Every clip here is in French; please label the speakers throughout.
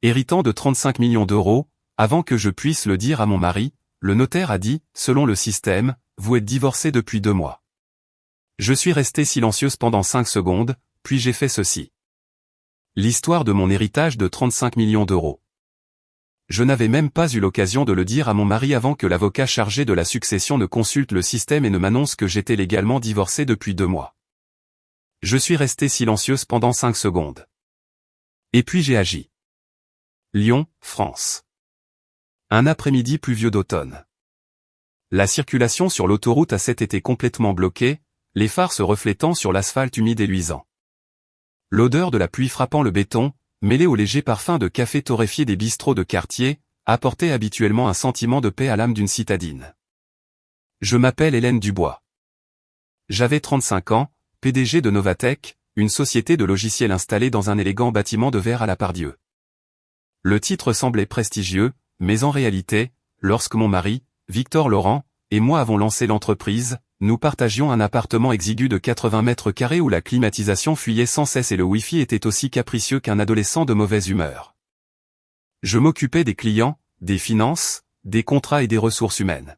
Speaker 1: Héritant de 35 millions d'euros, avant que je puisse le dire à mon mari, le notaire a dit, selon le système, vous êtes divorcé depuis 2 mois. Je suis restée silencieuse pendant 5 secondes, puis j'ai fait ceci. L'histoire de mon héritage de 35 millions d'euros. Je n'avais même pas eu l'occasion de le dire à mon mari avant que l'avocat chargé de la succession ne consulte le système et ne m'annonce que j'étais légalement divorcé depuis 2 mois. Je suis restée silencieuse pendant 5 secondes. Et puis j'ai agi. Lyon, France. Un après-midi pluvieux d'automne. La circulation sur l'autoroute A7 était complètement bloquée, les phares se reflétant sur l'asphalte humide et luisant. L'odeur de la pluie frappant le béton, mêlée au léger parfum de café torréfié des bistrots de quartier, apportait habituellement un sentiment de paix à l'âme d'une citadine. Je m'appelle Hélène Dubois. J'avais 35 ans, PDG de Novatech, une société de logiciels installée dans un élégant bâtiment de verre à la Pardieu. Le titre semblait prestigieux, mais en réalité, lorsque mon mari, Victor Laurent, et moi avons lancé l'entreprise, nous partagions un appartement exigu de 80 mètres carrés où la climatisation fuyait sans cesse et le Wi-Fi était aussi capricieux qu'un adolescent de mauvaise humeur. Je m'occupais des clients, des finances, des contrats et des ressources humaines.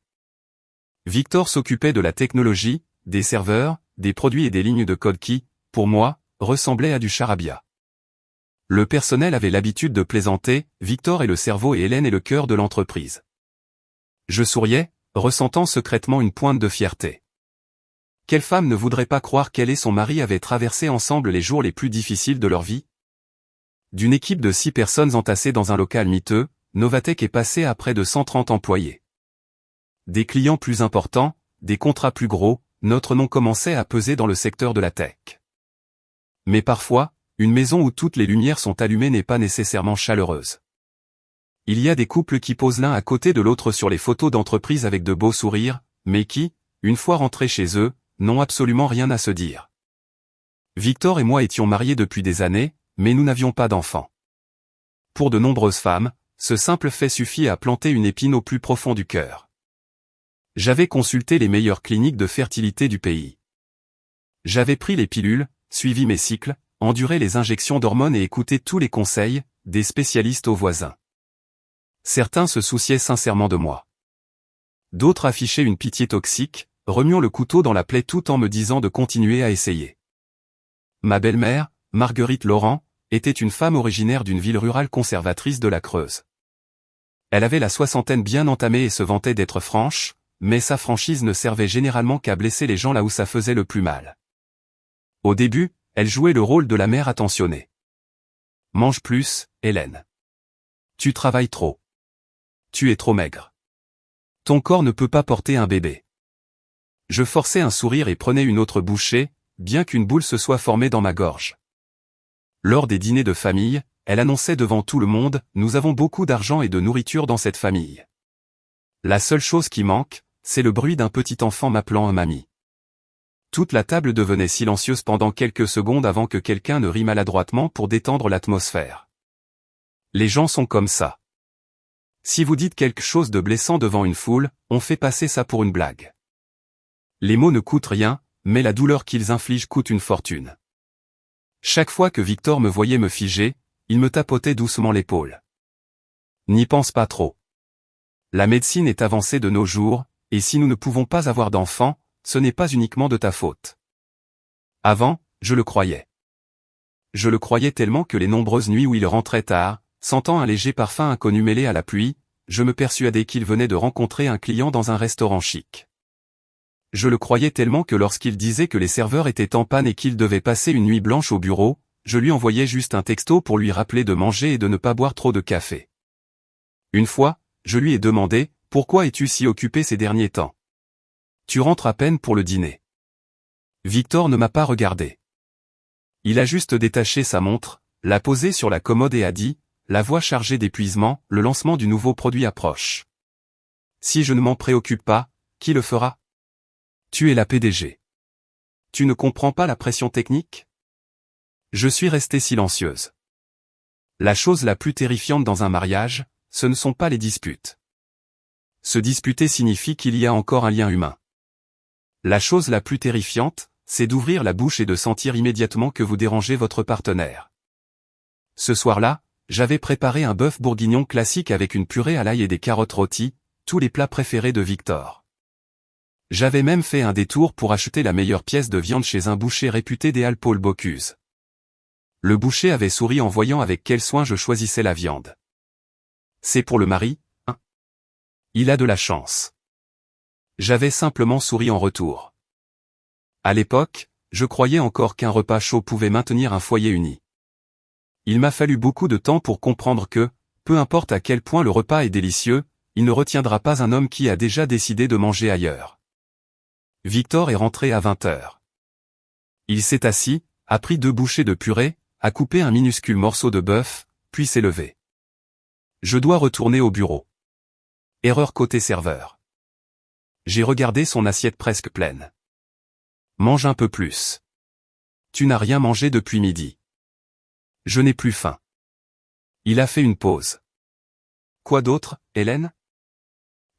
Speaker 1: Victor s'occupait de la technologie, des serveurs, des produits et des lignes de code qui, pour moi, ressemblaient à du charabia. Le personnel avait l'habitude de plaisanter, Victor est le cerveau et Hélène est le cœur de l'entreprise. Je souriais, ressentant secrètement une pointe de fierté. Quelle femme ne voudrait pas croire qu'elle et son mari avaient traversé ensemble les jours les plus difficiles de leur vie? D'une équipe de 6 personnes entassées dans un local miteux, Novatech est passé à près de 130 employés. Des clients plus importants, des contrats plus gros, notre nom commençait à peser dans le secteur de la tech. Mais parfois, une maison où toutes les lumières sont allumées n'est pas nécessairement chaleureuse. Il y a des couples qui posent l'un à côté de l'autre sur les photos d'entreprise avec de beaux sourires, mais qui, une fois rentrés chez eux, n'ont absolument rien à se dire. Victor et moi étions mariés depuis des années, mais nous n'avions pas d'enfants. Pour de nombreuses femmes, ce simple fait suffit à planter une épine au plus profond du cœur. J'avais consulté les meilleures cliniques de fertilité du pays. J'avais pris les pilules, suivi mes cycles, enduré les injections d'hormones et écouté tous les conseils, des spécialistes aux voisins. Certains se souciaient sincèrement de moi. D'autres affichaient une pitié toxique, remuant le couteau dans la plaie tout en me disant de continuer à essayer. Ma belle-mère, Marguerite Laurent, était une femme originaire d'une ville rurale conservatrice de la Creuse. Elle avait la soixantaine bien entamée et se vantait d'être franche, mais sa franchise ne servait généralement qu'à blesser les gens là où ça faisait le plus mal. Au début, elle jouait le rôle de la mère attentionnée. Mange plus, Hélène. Tu travailles trop. Tu es trop maigre. Ton corps ne peut pas porter un bébé. Je forçais un sourire et prenais une autre bouchée, bien qu'une boule se soit formée dans ma gorge. Lors des dîners de famille, elle annonçait devant tout le monde, nous avons beaucoup d'argent et de nourriture dans cette famille. La seule chose qui manque, c'est le bruit d'un petit enfant m'appelant un mamie. Toute la table devenait silencieuse pendant quelques secondes avant que quelqu'un ne rie maladroitement pour détendre l'atmosphère. Les gens sont comme ça. Si vous dites quelque chose de blessant devant une foule, on fait passer ça pour une blague. Les mots ne coûtent rien, mais la douleur qu'ils infligent coûte une fortune. Chaque fois que Victor me voyait me figer, il me tapotait doucement l'épaule. N'y pense pas trop. La médecine est avancée de nos jours, et si nous ne pouvons pas avoir d'enfants, ce n'est pas uniquement de ta faute. Avant, je le croyais. Je le croyais tellement que les nombreuses nuits où il rentrait tard, sentant un léger parfum inconnu mêlé à la pluie, je me persuadais qu'il venait de rencontrer un client dans un restaurant chic. Je le croyais tellement que lorsqu'il disait que les serveurs étaient en panne et qu'il devait passer une nuit blanche au bureau, je lui envoyais juste un texto pour lui rappeler de manger et de ne pas boire trop de café. Une fois, je lui ai demandé, « Pourquoi es-tu si occupé ces derniers temps ? Tu rentres à peine pour le dîner. » Victor ne m'a pas regardé. Il a juste détaché sa montre, l'a posée sur la commode et a dit, la voix chargée d'épuisement, le lancement du nouveau produit approche. Si je ne m'en préoccupe pas, qui le fera ? Tu es la PDG. Tu ne comprends pas la pression technique ? Je suis restée silencieuse. La chose la plus terrifiante dans un mariage, ce ne sont pas les disputes. Se disputer signifie qu'il y a encore un lien humain. La chose la plus terrifiante, c'est d'ouvrir la bouche et de sentir immédiatement que vous dérangez votre partenaire. Ce soir-là, j'avais préparé un bœuf bourguignon classique avec une purée à l'ail et des carottes rôties, tous les plats préférés de Victor. J'avais même fait un détour pour acheter la meilleure pièce de viande chez un boucher réputé des Halles Paul Bocuse. Le boucher avait souri en voyant avec quel soin je choisissais la viande. C'est pour le mari, hein? Il a de la chance. J'avais simplement souri en retour. À l'époque, je croyais encore qu'un repas chaud pouvait maintenir un foyer uni. Il m'a fallu beaucoup de temps pour comprendre que, peu importe à quel point le repas est délicieux, il ne retiendra pas un homme qui a déjà décidé de manger ailleurs. Victor est rentré à 20h. Il s'est assis, a pris 2 bouchées de purée, a coupé un minuscule morceau de bœuf, puis s'est levé. Je dois retourner au bureau. Erreur côté serveur. J'ai regardé son assiette presque pleine. Mange un peu plus. Tu n'as rien mangé depuis midi. Je n'ai plus faim. Il a fait une pause. Quoi d'autre, Hélène?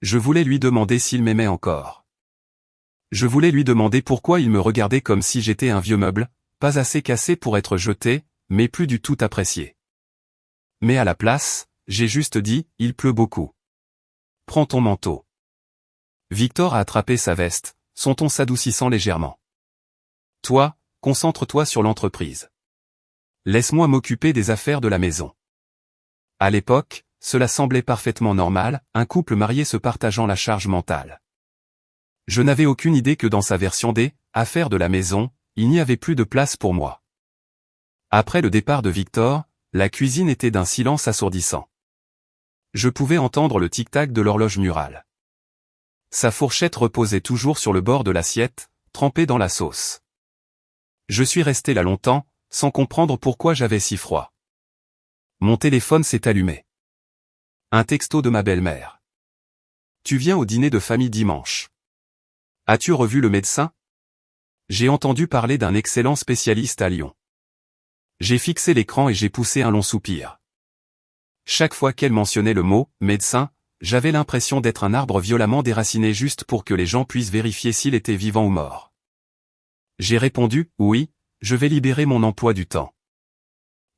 Speaker 1: Je voulais lui demander s'il m'aimait encore. Je voulais lui demander pourquoi il me regardait comme si j'étais un vieux meuble, pas assez cassé pour être jeté, mais plus du tout apprécié. Mais à la place, j'ai juste dit, il pleut beaucoup. Prends ton manteau. Victor a attrapé sa veste, son ton s'adoucissant légèrement. Toi, concentre-toi sur l'entreprise. Laisse-moi m'occuper des affaires de la maison. À l'époque, cela semblait parfaitement normal, un couple marié se partageant la charge mentale. Je n'avais aucune idée que dans sa version des affaires de la maison, il n'y avait plus de place pour moi. Après le départ de Victor, la cuisine était d'un silence assourdissant. Je pouvais entendre le tic-tac de l'horloge murale. Sa fourchette reposait toujours sur le bord de l'assiette, trempée dans la sauce. Je suis resté là longtemps, sans comprendre pourquoi j'avais si froid. Mon téléphone s'est allumé. Un texto de ma belle-mère. Tu viens au dîner de famille dimanche. As-tu revu le médecin? J'ai entendu parler d'un excellent spécialiste à Lyon. J'ai fixé l'écran et j'ai poussé un long soupir. Chaque fois qu'elle mentionnait le mot « médecin », j'avais l'impression d'être un arbre violemment déraciné juste pour que les gens puissent vérifier s'il était vivant ou mort. J'ai répondu « oui, je vais libérer mon emploi du temps ».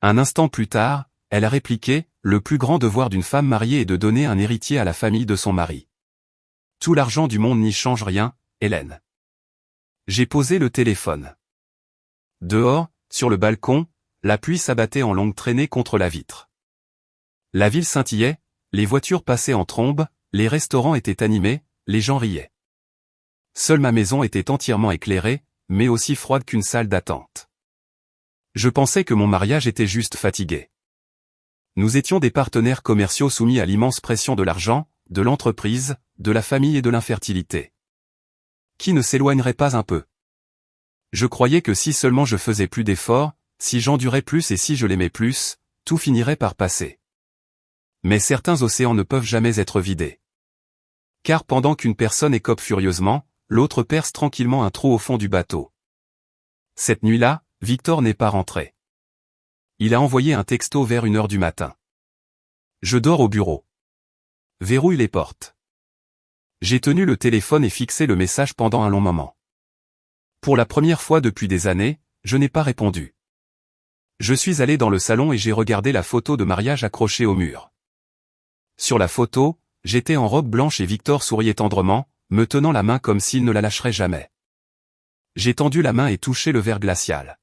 Speaker 1: Un instant plus tard, elle a répliqué « le plus grand devoir d'une femme mariée est de donner un héritier à la famille de son mari. Tout l'argent du monde n'y change rien, Hélène. » J'ai posé le téléphone. Dehors, sur le balcon, la pluie s'abattait en longues traînées contre la vitre. La ville scintillait, les voitures passaient en trombe, les restaurants étaient animés, les gens riaient. Seule ma maison était entièrement éclairée, mais aussi froide qu'une salle d'attente. Je pensais que mon mariage était juste fatigué. Nous étions des partenaires commerciaux soumis à l'immense pression de l'argent, de l'entreprise, de la famille et de l'infertilité. Qui ne s'éloignerait pas un peu? Je croyais que si seulement je faisais plus d'efforts, si j'endurais plus et si je l'aimais plus, tout finirait par passer. Mais certains océans ne peuvent jamais être vidés. Car pendant qu'une personne écope furieusement, l'autre perce tranquillement un trou au fond du bateau. Cette nuit-là, Victor n'est pas rentré. Il a envoyé un texto vers 1h du matin. Je dors au bureau. Verrouille les portes. J'ai tenu le téléphone et fixé le message pendant un long moment. Pour la première fois depuis des années, je n'ai pas répondu. Je suis allé dans le salon et j'ai regardé la photo de mariage accrochée au mur. Sur la photo, j'étais en robe blanche et Victor souriait tendrement, me tenant la main comme s'il ne la lâcherait jamais. J'ai tendu la main et touché le verre glacial.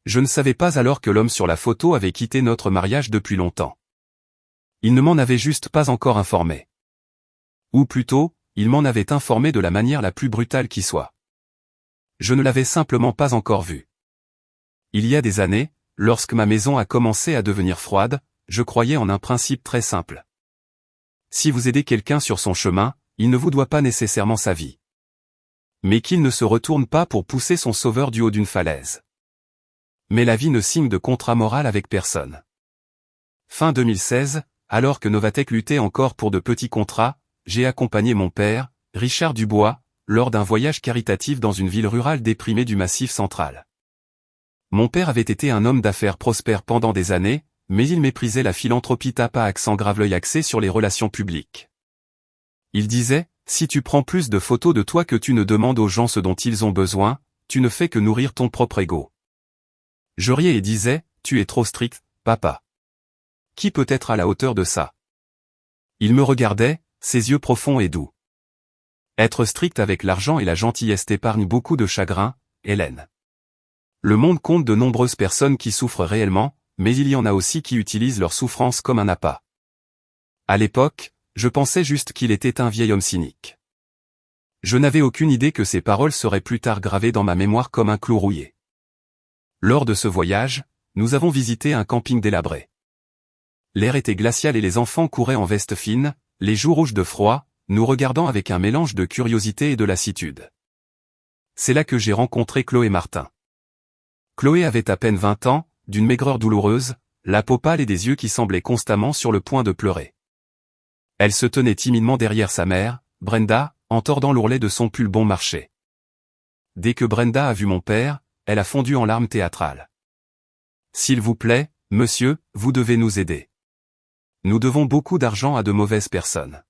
Speaker 1: Je ne savais pas alors que l'homme sur la photo avait quitté notre mariage depuis longtemps. Il ne m'en avait juste pas encore informé. Ou plutôt, il m'en avait informé de la manière la plus brutale qui soit. Je ne l'avais simplement pas encore vu. Il y a des années, lorsque ma maison a commencé à devenir froide, je croyais en un principe très simple. Si vous aidez quelqu'un sur son chemin, il ne vous doit pas nécessairement sa vie. Mais qu'il ne se retourne pas pour pousser son sauveur du haut d'une falaise. Mais la vie ne signe de contrat moral avec personne. Fin 2016, alors que Novatech luttait encore pour de petits contrats, j'ai accompagné mon père, Richard Dubois, lors d'un voyage caritatif dans une ville rurale déprimée du Massif central. Mon père avait été un homme d'affaires prospère pendant des années, mais il méprisait la philanthropie tape à accent grave l'œil axé sur les relations publiques. Il disait, si tu prends plus de photos de toi que tu ne demandes aux gens ce dont ils ont besoin, tu ne fais que nourrir ton propre ego. Je riais et disais, tu es trop strict, papa. Qui peut être à la hauteur de ça? Il me regardait, ses yeux profonds et doux. Être strict avec l'argent et la gentillesse t'épargne beaucoup de chagrin, Hélène. Le monde compte de nombreuses personnes qui souffrent réellement, mais il y en a aussi qui utilisent leur souffrance comme un appât. À l'époque, je pensais juste qu'il était un vieil homme cynique. Je n'avais aucune idée que ces paroles seraient plus tard gravées dans ma mémoire comme un clou rouillé. Lors de ce voyage, nous avons visité un camping délabré. L'air était glacial et les enfants couraient en veste fine, les joues rouges de froid, nous regardant avec un mélange de curiosité et de lassitude. C'est là que j'ai rencontré Chloé Martin. Chloé avait à peine 20 ans, d'une maigreur douloureuse, la peau pâle et des yeux qui semblaient constamment sur le point de pleurer. Elle se tenait timidement derrière sa mère, Brenda, en tordant l'ourlet de son pull bon marché. Dès que Brenda a vu mon père, elle a fondu en larmes théâtrales. « S'il vous plaît, monsieur, vous devez nous aider. Nous devons beaucoup d'argent à de mauvaises personnes.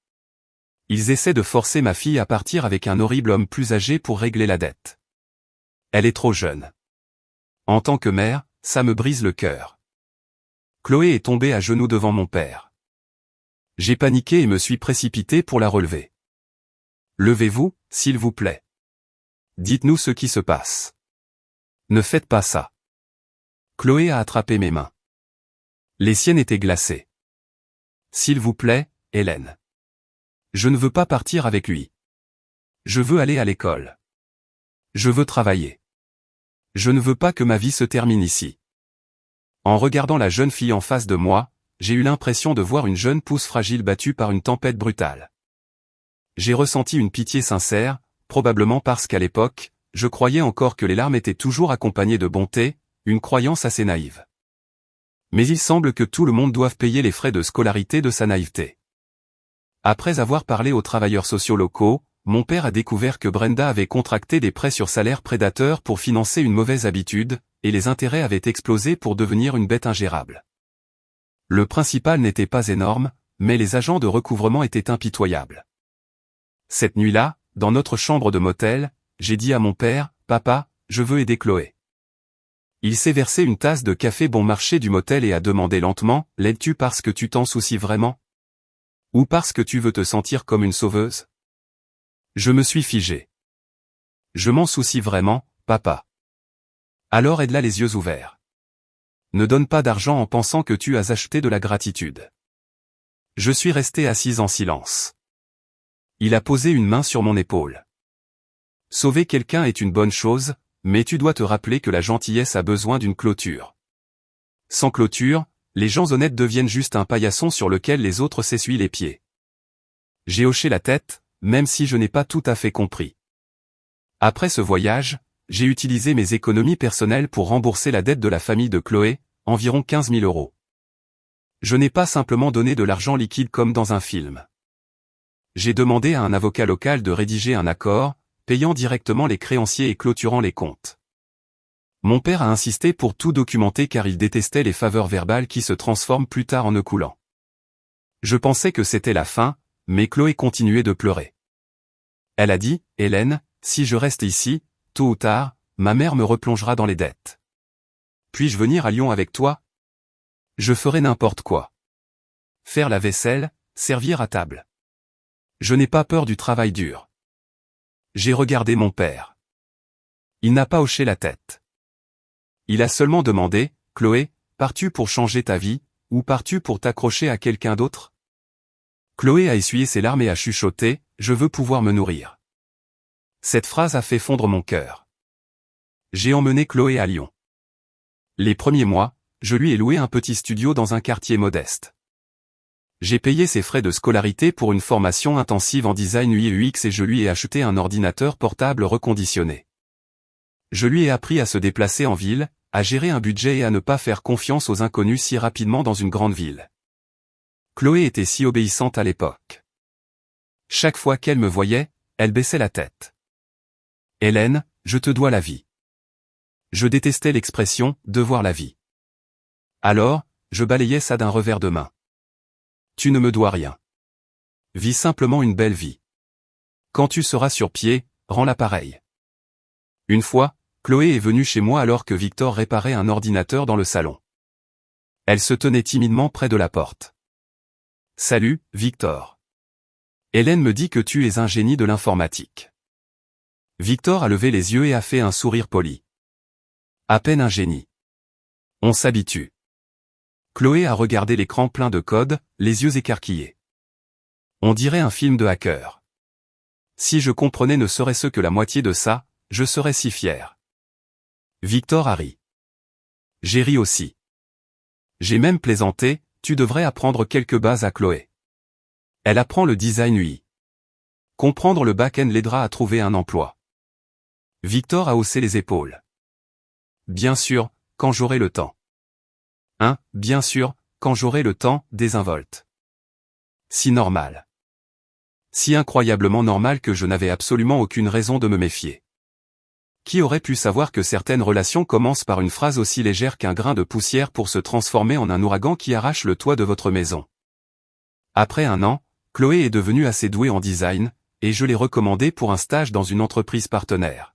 Speaker 1: Ils essaient de forcer ma fille à partir avec un horrible homme plus âgé pour régler la dette. Elle est trop jeune. En tant que mère, ça me brise le cœur. » Chloé est tombée à genoux devant mon père. J'ai paniqué et me suis précipité pour la relever. « Levez-vous, s'il vous plaît. Dites-nous ce qui se passe. Ne faites pas ça. » Chloé a attrapé mes mains. Les siennes étaient glacées. « S'il vous plaît, Hélène. Je ne veux pas partir avec lui. Je veux aller à l'école. Je veux travailler. Je ne veux pas que ma vie se termine ici. » En regardant la jeune fille en face de moi, j'ai eu l'impression de voir une jeune pousse fragile battue par une tempête brutale. J'ai ressenti une pitié sincère, probablement parce qu'à l'époque, je croyais encore que les larmes étaient toujours accompagnées de bonté, une croyance assez naïve. Mais il semble que tout le monde doive payer les frais de scolarité de sa naïveté. Après avoir parlé aux travailleurs sociaux locaux, mon père a découvert que Brenda avait contracté des prêts sur salaire prédateurs pour financer une mauvaise habitude, et les intérêts avaient explosé pour devenir une bête ingérable. Le principal n'était pas énorme, mais les agents de recouvrement étaient impitoyables. Cette nuit-là, dans notre chambre de motel, j'ai dit à mon père, « Papa, je veux aider Chloé. » Il s'est versé une tasse de café bon marché du motel et a demandé lentement, « L'aides-tu parce que tu t'en soucies vraiment? Ou parce que tu veux te sentir comme une sauveuse? » Je me suis figé. « Je m'en soucie vraiment, papa. » Alors aide-la les yeux ouverts. Ne donne pas d'argent en pensant que tu as acheté de la gratitude. Je suis resté assis en silence. Il a posé une main sur mon épaule. Sauver quelqu'un est une bonne chose, mais tu dois te rappeler que la gentillesse a besoin d'une clôture. Sans clôture, les gens honnêtes deviennent juste un paillasson sur lequel les autres s'essuient les pieds. J'ai hoché la tête, même si je n'ai pas tout à fait compris. Après ce voyage, j'ai utilisé mes économies personnelles pour rembourser la dette de la famille de Chloé, environ 15 000 €. Je n'ai pas simplement donné de l'argent liquide comme dans un film. J'ai demandé à un avocat local de rédiger un accord, payant directement les créanciers et clôturant les comptes. Mon père a insisté pour tout documenter car il détestait les faveurs verbales qui se transforment plus tard en nœuds coulants. Je pensais que c'était la fin, mais Chloé continuait de pleurer. Elle a dit, « Hélène, si je reste ici, tôt ou tard, ma mère me replongera dans les dettes. Puis-je venir à Lyon avec toi? Je ferai n'importe quoi. Faire la vaisselle, servir à table. Je n'ai pas peur du travail dur. » J'ai regardé mon père. Il n'a pas hoché la tête. Il a seulement demandé, « Chloé, pars-tu pour changer ta vie, ou pars-tu pour t'accrocher à quelqu'un d'autre? » Chloé a essuyé ses larmes et a chuchoté, « Je veux pouvoir me nourrir. » Cette phrase a fait fondre mon cœur. J'ai emmené Chloé à Lyon. Les premiers mois, je lui ai loué un petit studio dans un quartier modeste. J'ai payé ses frais de scolarité pour une formation intensive en design UI et UX et je lui ai acheté un ordinateur portable reconditionné. Je lui ai appris à se déplacer en ville, à gérer un budget et à ne pas faire confiance aux inconnus si rapidement dans une grande ville. Chloé était si obéissante à l'époque. Chaque fois qu'elle me voyait, elle baissait la tête. « Hélène, je te dois la vie. » Je détestais l'expression « devoir la vie ». Alors, je balayais ça d'un revers de main. Tu ne me dois rien. Vis simplement une belle vie. Quand tu seras sur pied, rends-la pareille. Une fois, Chloé est venue chez moi alors que Victor réparait un ordinateur dans le salon. Elle se tenait timidement près de la porte. Salut, Victor. Hélène me dit que tu es un génie de l'informatique. Victor a levé les yeux et a fait un sourire poli. À peine un génie. On s'habitue. Chloé a regardé l'écran plein de codes, les yeux écarquillés. On dirait un film de hacker. Si je comprenais ne serait-ce que la moitié de ça, je serais si fier. Victor a ri. J'ai ri aussi. J'ai même plaisanté, tu devrais apprendre quelques bases à Chloé. Elle apprend le design UI. Comprendre le back-end l'aidera à trouver un emploi. Victor a haussé les épaules. Bien sûr, quand j'aurai le temps. Bien sûr, quand j'aurai le temps, désinvolte. Si normal. Si incroyablement normal que je n'avais absolument aucune raison de me méfier. Qui aurait pu savoir que certaines relations commencent par une phrase aussi légère qu'un grain de poussière pour se transformer en un ouragan qui arrache le toit de votre maison. Après un an, Chloé est devenue assez douée en design, et je l'ai recommandée pour un stage dans une entreprise partenaire.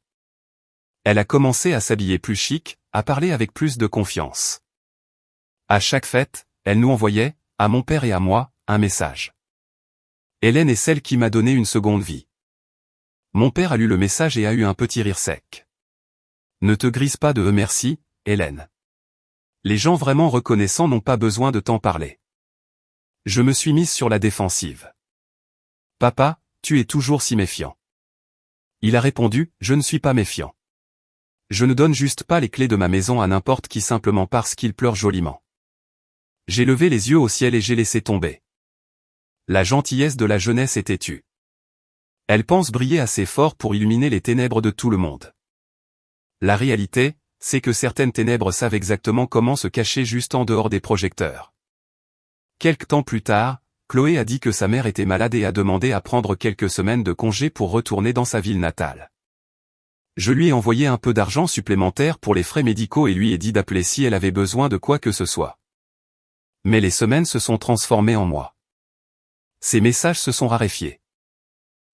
Speaker 1: Elle a commencé à s'habiller plus chic, à parler avec plus de confiance. À chaque fête, elle nous envoyait, à mon père et à moi, un message. Hélène est celle qui m'a donné une seconde vie. Mon père a lu le message et a eu un petit rire sec. Ne te grise pas de merci, Hélène. Les gens vraiment reconnaissants n'ont pas besoin de t'en parler. Je me suis mise sur la défensive. Papa, tu es toujours si méfiant. Il a répondu, je ne suis pas méfiant. Je ne donne juste pas les clés de ma maison à n'importe qui simplement parce qu'il pleure joliment. J'ai levé les yeux au ciel et j'ai laissé tomber. La gentillesse de la jeunesse est têtue. Elle pense briller assez fort pour illuminer les ténèbres de tout le monde. La réalité, c'est que certaines ténèbres savent exactement comment se cacher juste en dehors des projecteurs. Quelque temps plus tard, Chloé a dit que sa mère était malade et a demandé à prendre quelques semaines de congé pour retourner dans sa ville natale. Je lui ai envoyé un peu d'argent supplémentaire pour les frais médicaux et lui ai dit d'appeler si elle avait besoin de quoi que ce soit. Mais les semaines se sont transformées en mois. Ses messages se sont raréfiés.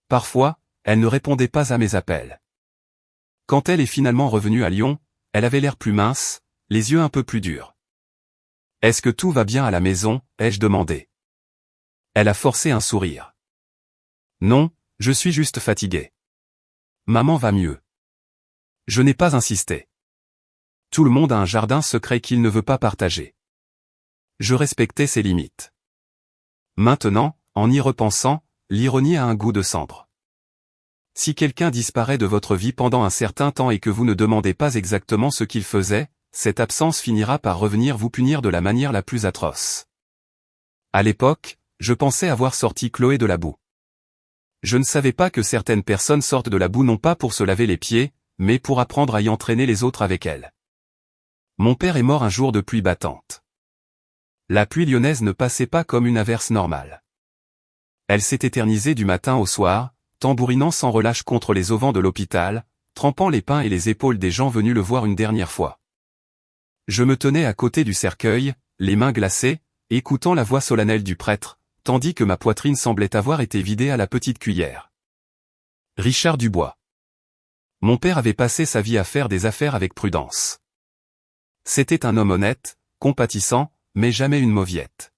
Speaker 1: Parfois, elle ne répondait pas à mes appels. Quand elle est finalement revenue à Lyon, elle avait l'air plus mince, les yeux un peu plus durs. « Est-ce que tout va bien à la maison ?» ai-je demandé. Elle a forcé un sourire. « Non, je suis juste fatiguée. Maman va mieux. » Je n'ai pas insisté. Tout le monde a un jardin secret qu'il ne veut pas partager. Je respectais ses limites. Maintenant, en y repensant, l'ironie a un goût de cendre. Si quelqu'un disparaît de votre vie pendant un certain temps et que vous ne demandez pas exactement ce qu'il faisait, cette absence finira par revenir vous punir de la manière la plus atroce. À l'époque, je pensais avoir sorti Chloé de la boue. Je ne savais pas que certaines personnes sortent de la boue non pas pour se laver les pieds, mais pour apprendre à y entraîner les autres avec elles. Mon père est mort un jour de pluie battante. La pluie lyonnaise ne passait pas comme une averse normale. Elle s'est éternisée du matin au soir, tambourinant sans relâche contre les auvents de l'hôpital, trempant les pins et les épaules des gens venus le voir une dernière fois. Je me tenais à côté du cercueil, les mains glacées, écoutant la voix solennelle du prêtre, tandis que ma poitrine semblait avoir été vidée à la petite cuillère. Richard Dubois. Mon père avait passé sa vie à faire des affaires avec prudence. C'était un homme honnête, compatissant, mais jamais une mauviette.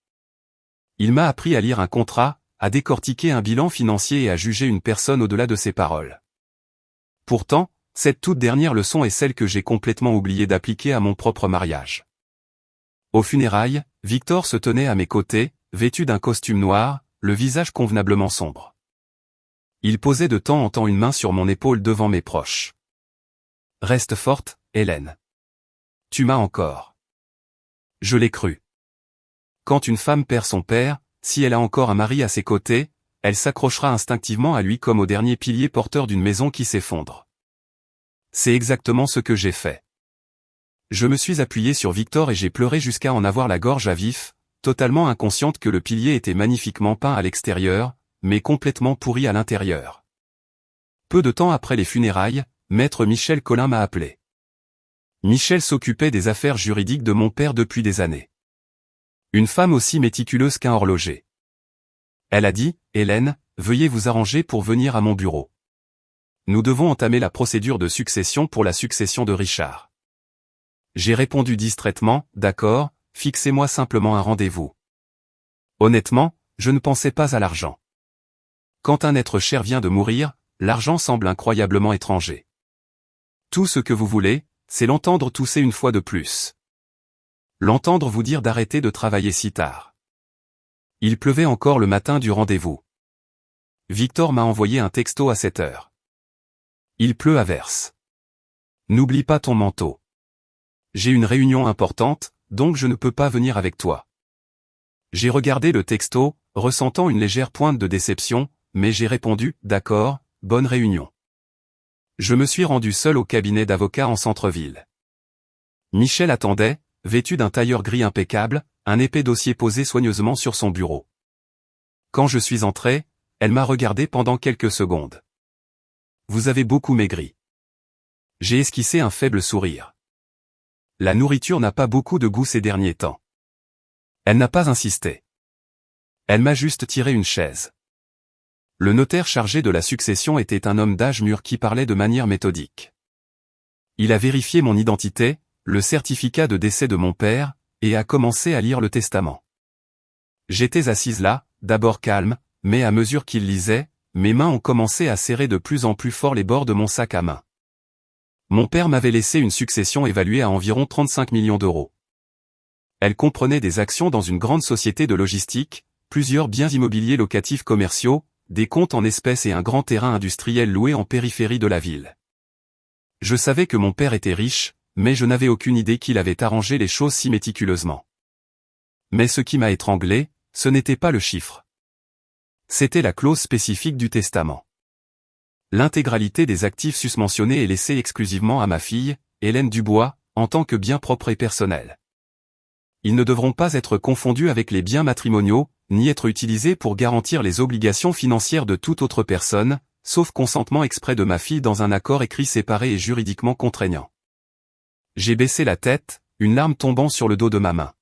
Speaker 1: Il m'a appris à lire un contrat, à décortiquer un bilan financier et à juger une personne au-delà de ses paroles. Pourtant, cette toute dernière leçon est celle que j'ai complètement oublié d'appliquer à mon propre mariage. Aux funérailles, Victor se tenait à mes côtés, vêtu d'un costume noir, le visage convenablement sombre. Il posait de temps en temps une main sur mon épaule devant mes proches. « Reste forte, Hélène. Tu m'as encore. » Je l'ai cru. Quand une femme perd son père, si elle a encore un mari à ses côtés, elle s'accrochera instinctivement à lui comme au dernier pilier porteur d'une maison qui s'effondre. C'est exactement ce que j'ai fait. Je me suis appuyé sur Victor et j'ai pleuré jusqu'à en avoir la gorge à vif, totalement inconsciente que le pilier était magnifiquement peint à l'extérieur, mais complètement pourri à l'intérieur. Peu de temps après les funérailles, maître Michel Collin m'a appelé. Michel s'occupait des affaires juridiques de mon père depuis des années. Une femme aussi méticuleuse qu'un horloger. Elle a dit, « Hélène, veuillez vous arranger pour venir à mon bureau. Nous devons entamer la procédure de succession pour la succession de Richard. » J'ai répondu distraitement, « D'accord, fixez-moi simplement un rendez-vous. Honnêtement, je ne pensais pas à l'argent. Quand un être cher vient de mourir, l'argent semble incroyablement étranger. Tout ce que vous voulez, c'est l'entendre tousser une fois de plus. L'entendre vous dire d'arrêter de travailler si tard. Il pleuvait encore le matin du rendez-vous. Victor m'a envoyé un texto à 7 heures. Il pleut à verse. N'oublie pas ton manteau. J'ai une réunion importante, donc je ne peux pas venir avec toi. J'ai regardé le texto, ressentant une légère pointe de déception, mais j'ai répondu, d'accord, bonne réunion. Je me suis rendu seul au cabinet d'avocat en centre-ville. Michel attendait, vêtu d'un tailleur gris impeccable, un épais dossier posé soigneusement sur son bureau. Quand je suis entré, elle m'a regardé pendant quelques secondes. Vous avez beaucoup maigri. J'ai esquissé un faible sourire. La nourriture n'a pas beaucoup de goût ces derniers temps. Elle n'a pas insisté. Elle m'a juste tiré une chaise. Le notaire chargé de la succession était un homme d'âge mûr qui parlait de manière méthodique. Il a vérifié mon identité, le certificat de décès de mon père, et a commencé à lire le testament. J'étais assise là, d'abord calme, mais à mesure qu'il lisait, mes mains ont commencé à serrer de plus en plus fort les bords de mon sac à main. Mon père m'avait laissé une succession évaluée à environ 35 millions d'euros. Elle comprenait des actions dans une grande société de logistique, plusieurs biens immobiliers locatifs commerciaux, des comptes en espèces et un grand terrain industriel loué en périphérie de la ville. Je savais que mon père était riche, mais je n'avais aucune idée qu'il avait arrangé les choses si méticuleusement. Mais ce qui m'a étranglé, ce n'était pas le chiffre. C'était la clause spécifique du testament. L'intégralité des actifs susmentionnés est laissée exclusivement à ma fille, Hélène Dubois, en tant que bien propre et personnel. Ils ne devront pas être confondus avec les biens matrimoniaux, ni être utilisés pour garantir les obligations financières de toute autre personne, sauf consentement exprès de ma fille dans un accord écrit séparé et juridiquement contraignant. J'ai baissé la tête, une larme tombant sur le dos de ma main.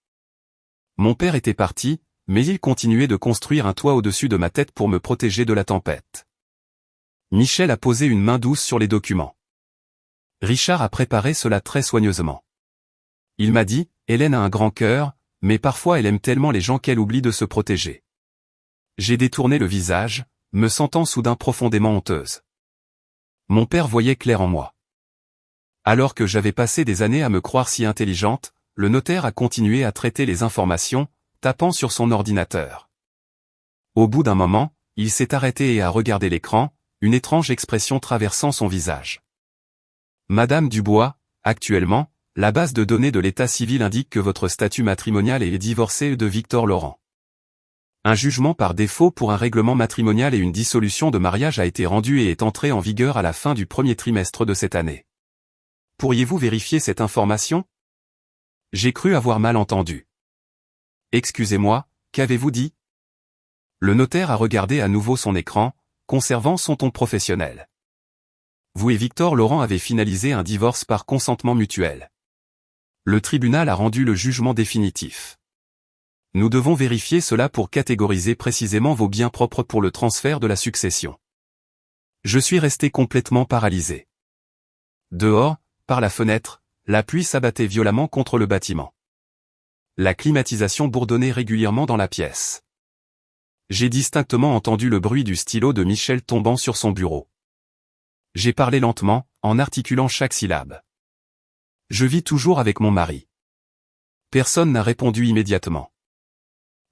Speaker 1: Mon père était parti, mais il continuait de construire un toit au-dessus de ma tête pour me protéger de la tempête. Michel a posé une main douce sur les documents. Richard a préparé cela très soigneusement. Il m'a dit, Hélène a un grand cœur, mais parfois elle aime tellement les gens qu'elle oublie de se protéger. J'ai détourné le visage, me sentant soudain profondément honteuse. Mon père voyait clair en moi. Alors que j'avais passé des années à me croire si intelligente, le notaire a continué à traiter les informations, tapant sur son ordinateur. Au bout d'un moment, il s'est arrêté et a regardé l'écran, une étrange expression traversant son visage. Madame Dubois, actuellement, la base de données de l'état civil indique que votre statut matrimonial est divorcé de Victor Laurent. Un jugement par défaut pour un règlement matrimonial et une dissolution de mariage a été rendu et est entré en vigueur à la fin du premier trimestre de cette année. Pourriez-vous vérifier cette information? J'ai cru avoir mal entendu. Excusez-moi, qu'avez-vous dit? Le notaire a regardé à nouveau son écran, conservant son ton professionnel. Vous et Victor Laurent avez finalisé un divorce par consentement mutuel. Le tribunal a rendu le jugement définitif. Nous devons vérifier cela pour catégoriser précisément vos biens propres pour le transfert de la succession. Je suis resté complètement paralysé. Dehors, par la fenêtre, la pluie s'abattait violemment contre le bâtiment. La climatisation bourdonnait régulièrement dans la pièce. J'ai distinctement entendu le bruit du stylo de Michel tombant sur son bureau. J'ai parlé lentement, en articulant chaque syllabe. Je vis toujours avec mon mari. Personne n'a répondu immédiatement.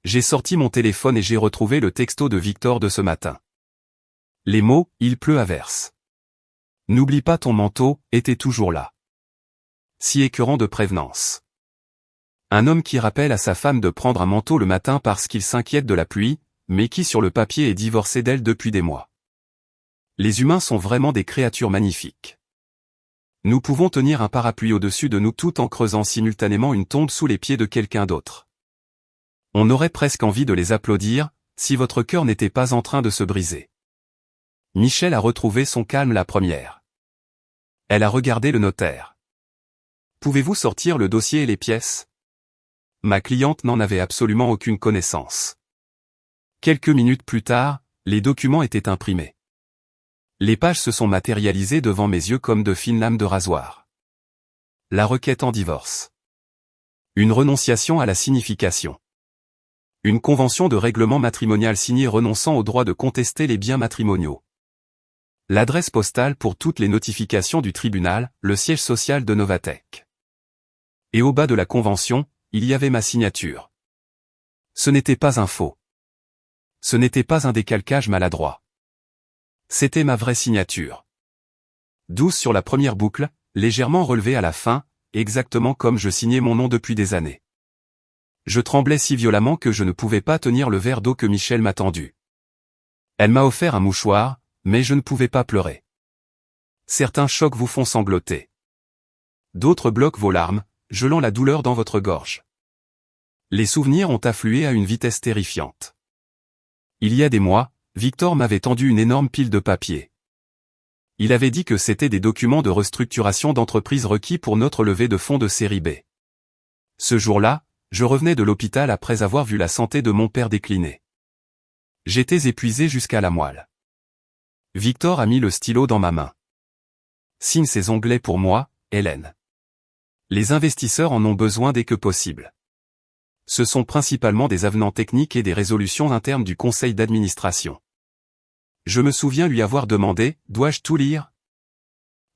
Speaker 1: J'ai sorti mon téléphone et j'ai retrouvé le texto de Victor de ce matin. Les mots « il pleut à verse. N'oublie pas ton manteau » étaient toujours là. Si écœurant de prévenance. Un homme qui rappelle à sa femme de prendre un manteau le matin parce qu'il s'inquiète de la pluie, mais qui sur le papier est divorcé d'elle depuis des mois. Les humains sont vraiment des créatures magnifiques. Nous pouvons tenir un parapluie au-dessus de nous tout en creusant simultanément une tombe sous les pieds de quelqu'un d'autre. On aurait presque envie de les applaudir, si votre cœur n'était pas en train de se briser. Michel a retrouvé son calme la première. Elle a regardé le notaire. Pouvez-vous sortir le dossier et les pièces? Ma cliente n'en avait absolument aucune connaissance. Quelques minutes plus tard, les documents étaient imprimés. Les pages se sont matérialisées devant mes yeux comme de fines lames de rasoir. La requête en divorce. Une renonciation à la signification. Une convention de règlement matrimonial signée renonçant au droit de contester les biens matrimoniaux. L'adresse postale pour toutes les notifications du tribunal, le siège social de Novatech. Et au bas de la convention, il y avait ma signature. Ce n'était pas un faux. Ce n'était pas un décalcage maladroit. C'était ma vraie signature. Douce sur la première boucle, légèrement relevée à la fin, exactement comme je signais mon nom depuis des années. Je tremblais si violemment que je ne pouvais pas tenir le verre d'eau que Michel m'a tendu. Elle m'a offert un mouchoir, mais je ne pouvais pas pleurer. Certains chocs vous font sangloter. D'autres bloquent vos larmes, gelant la douleur dans votre gorge. Les souvenirs ont afflué à une vitesse terrifiante. Il y a des mois, Victor m'avait tendu une énorme pile de papier. Il avait dit que c'était des documents de restructuration d'entreprise requis pour notre levée de fonds de série B. Ce jour-là, je revenais de l'hôpital après avoir vu la santé de mon père décliner. J'étais épuisé jusqu'à la moelle. Victor a mis le stylo dans ma main. Signe ses onglets pour moi, Hélène. Les investisseurs en ont besoin dès que possible. Ce sont principalement des avenants techniques et des résolutions internes du conseil d'administration. Je me souviens lui avoir demandé, dois-je tout lire?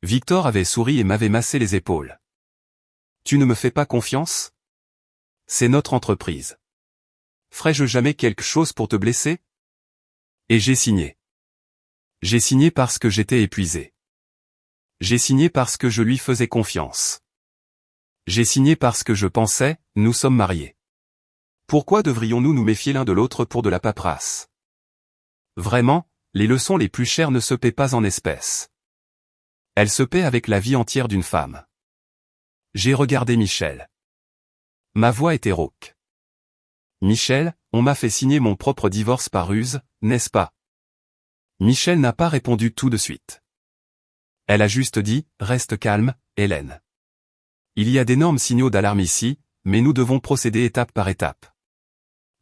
Speaker 1: Victor avait souri et m'avait massé les épaules. Tu ne me fais pas confiance? C'est notre entreprise. Ferais-je jamais quelque chose pour te blesser? Et j'ai signé. J'ai signé parce que j'étais épuisé. J'ai signé parce que je lui faisais confiance. J'ai signé parce que je pensais, nous sommes mariés. Pourquoi devrions-nous nous méfier l'un de l'autre pour de la paperasse? Vraiment, les leçons les plus chères ne se paient pas en espèces. Elles se paient avec la vie entière d'une femme. J'ai regardé Michel. Ma voix était rauque. Michel, on m'a fait signer mon propre divorce par ruse, n'est-ce pas? Michel n'a pas répondu tout de suite. Elle a juste dit, reste calme, Hélène. Il y a d'énormes signaux d'alarme ici, mais nous devons procéder étape par étape.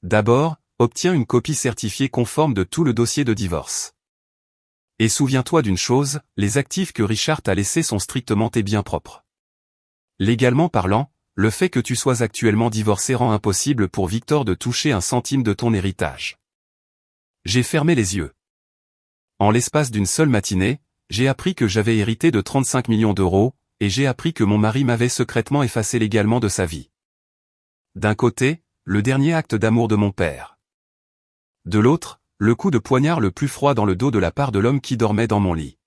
Speaker 1: D'abord, obtiens une copie certifiée conforme de tout le dossier de divorce. Et souviens-toi d'une chose, les actifs que Richard t'a laissés sont strictement et bien propres. Légalement parlant, le fait que tu sois actuellement divorcé rend impossible pour Victor de toucher un centime de ton héritage. J'ai fermé les yeux. En l'espace d'une seule matinée, j'ai appris que j'avais hérité de 35 millions d'euros, et j'ai appris que mon mari m'avait secrètement effacé légalement de sa vie. D'un côté, le dernier acte d'amour de mon père. De l'autre, le coup de poignard le plus froid dans le dos de la part de l'homme qui dormait dans mon lit.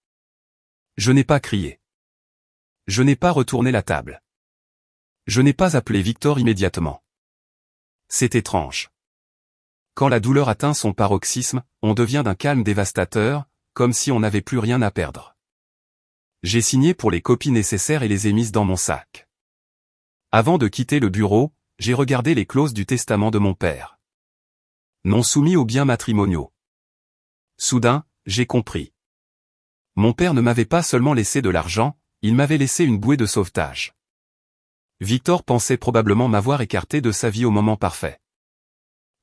Speaker 1: Je n'ai pas crié. Je n'ai pas retourné la table. Je n'ai pas appelé Victor immédiatement. C'est étrange. Quand la douleur atteint son paroxysme, on devient d'un calme dévastateur, comme si on n'avait plus rien à perdre. J'ai signé pour les copies nécessaires et les ai mises dans mon sac. Avant de quitter le bureau, j'ai regardé les clauses du testament de mon père. Non soumis aux biens matrimoniaux. Soudain, j'ai compris. Mon père ne m'avait pas seulement laissé de l'argent, il m'avait laissé une bouée de sauvetage. Victor pensait probablement m'avoir écarté de sa vie au moment parfait.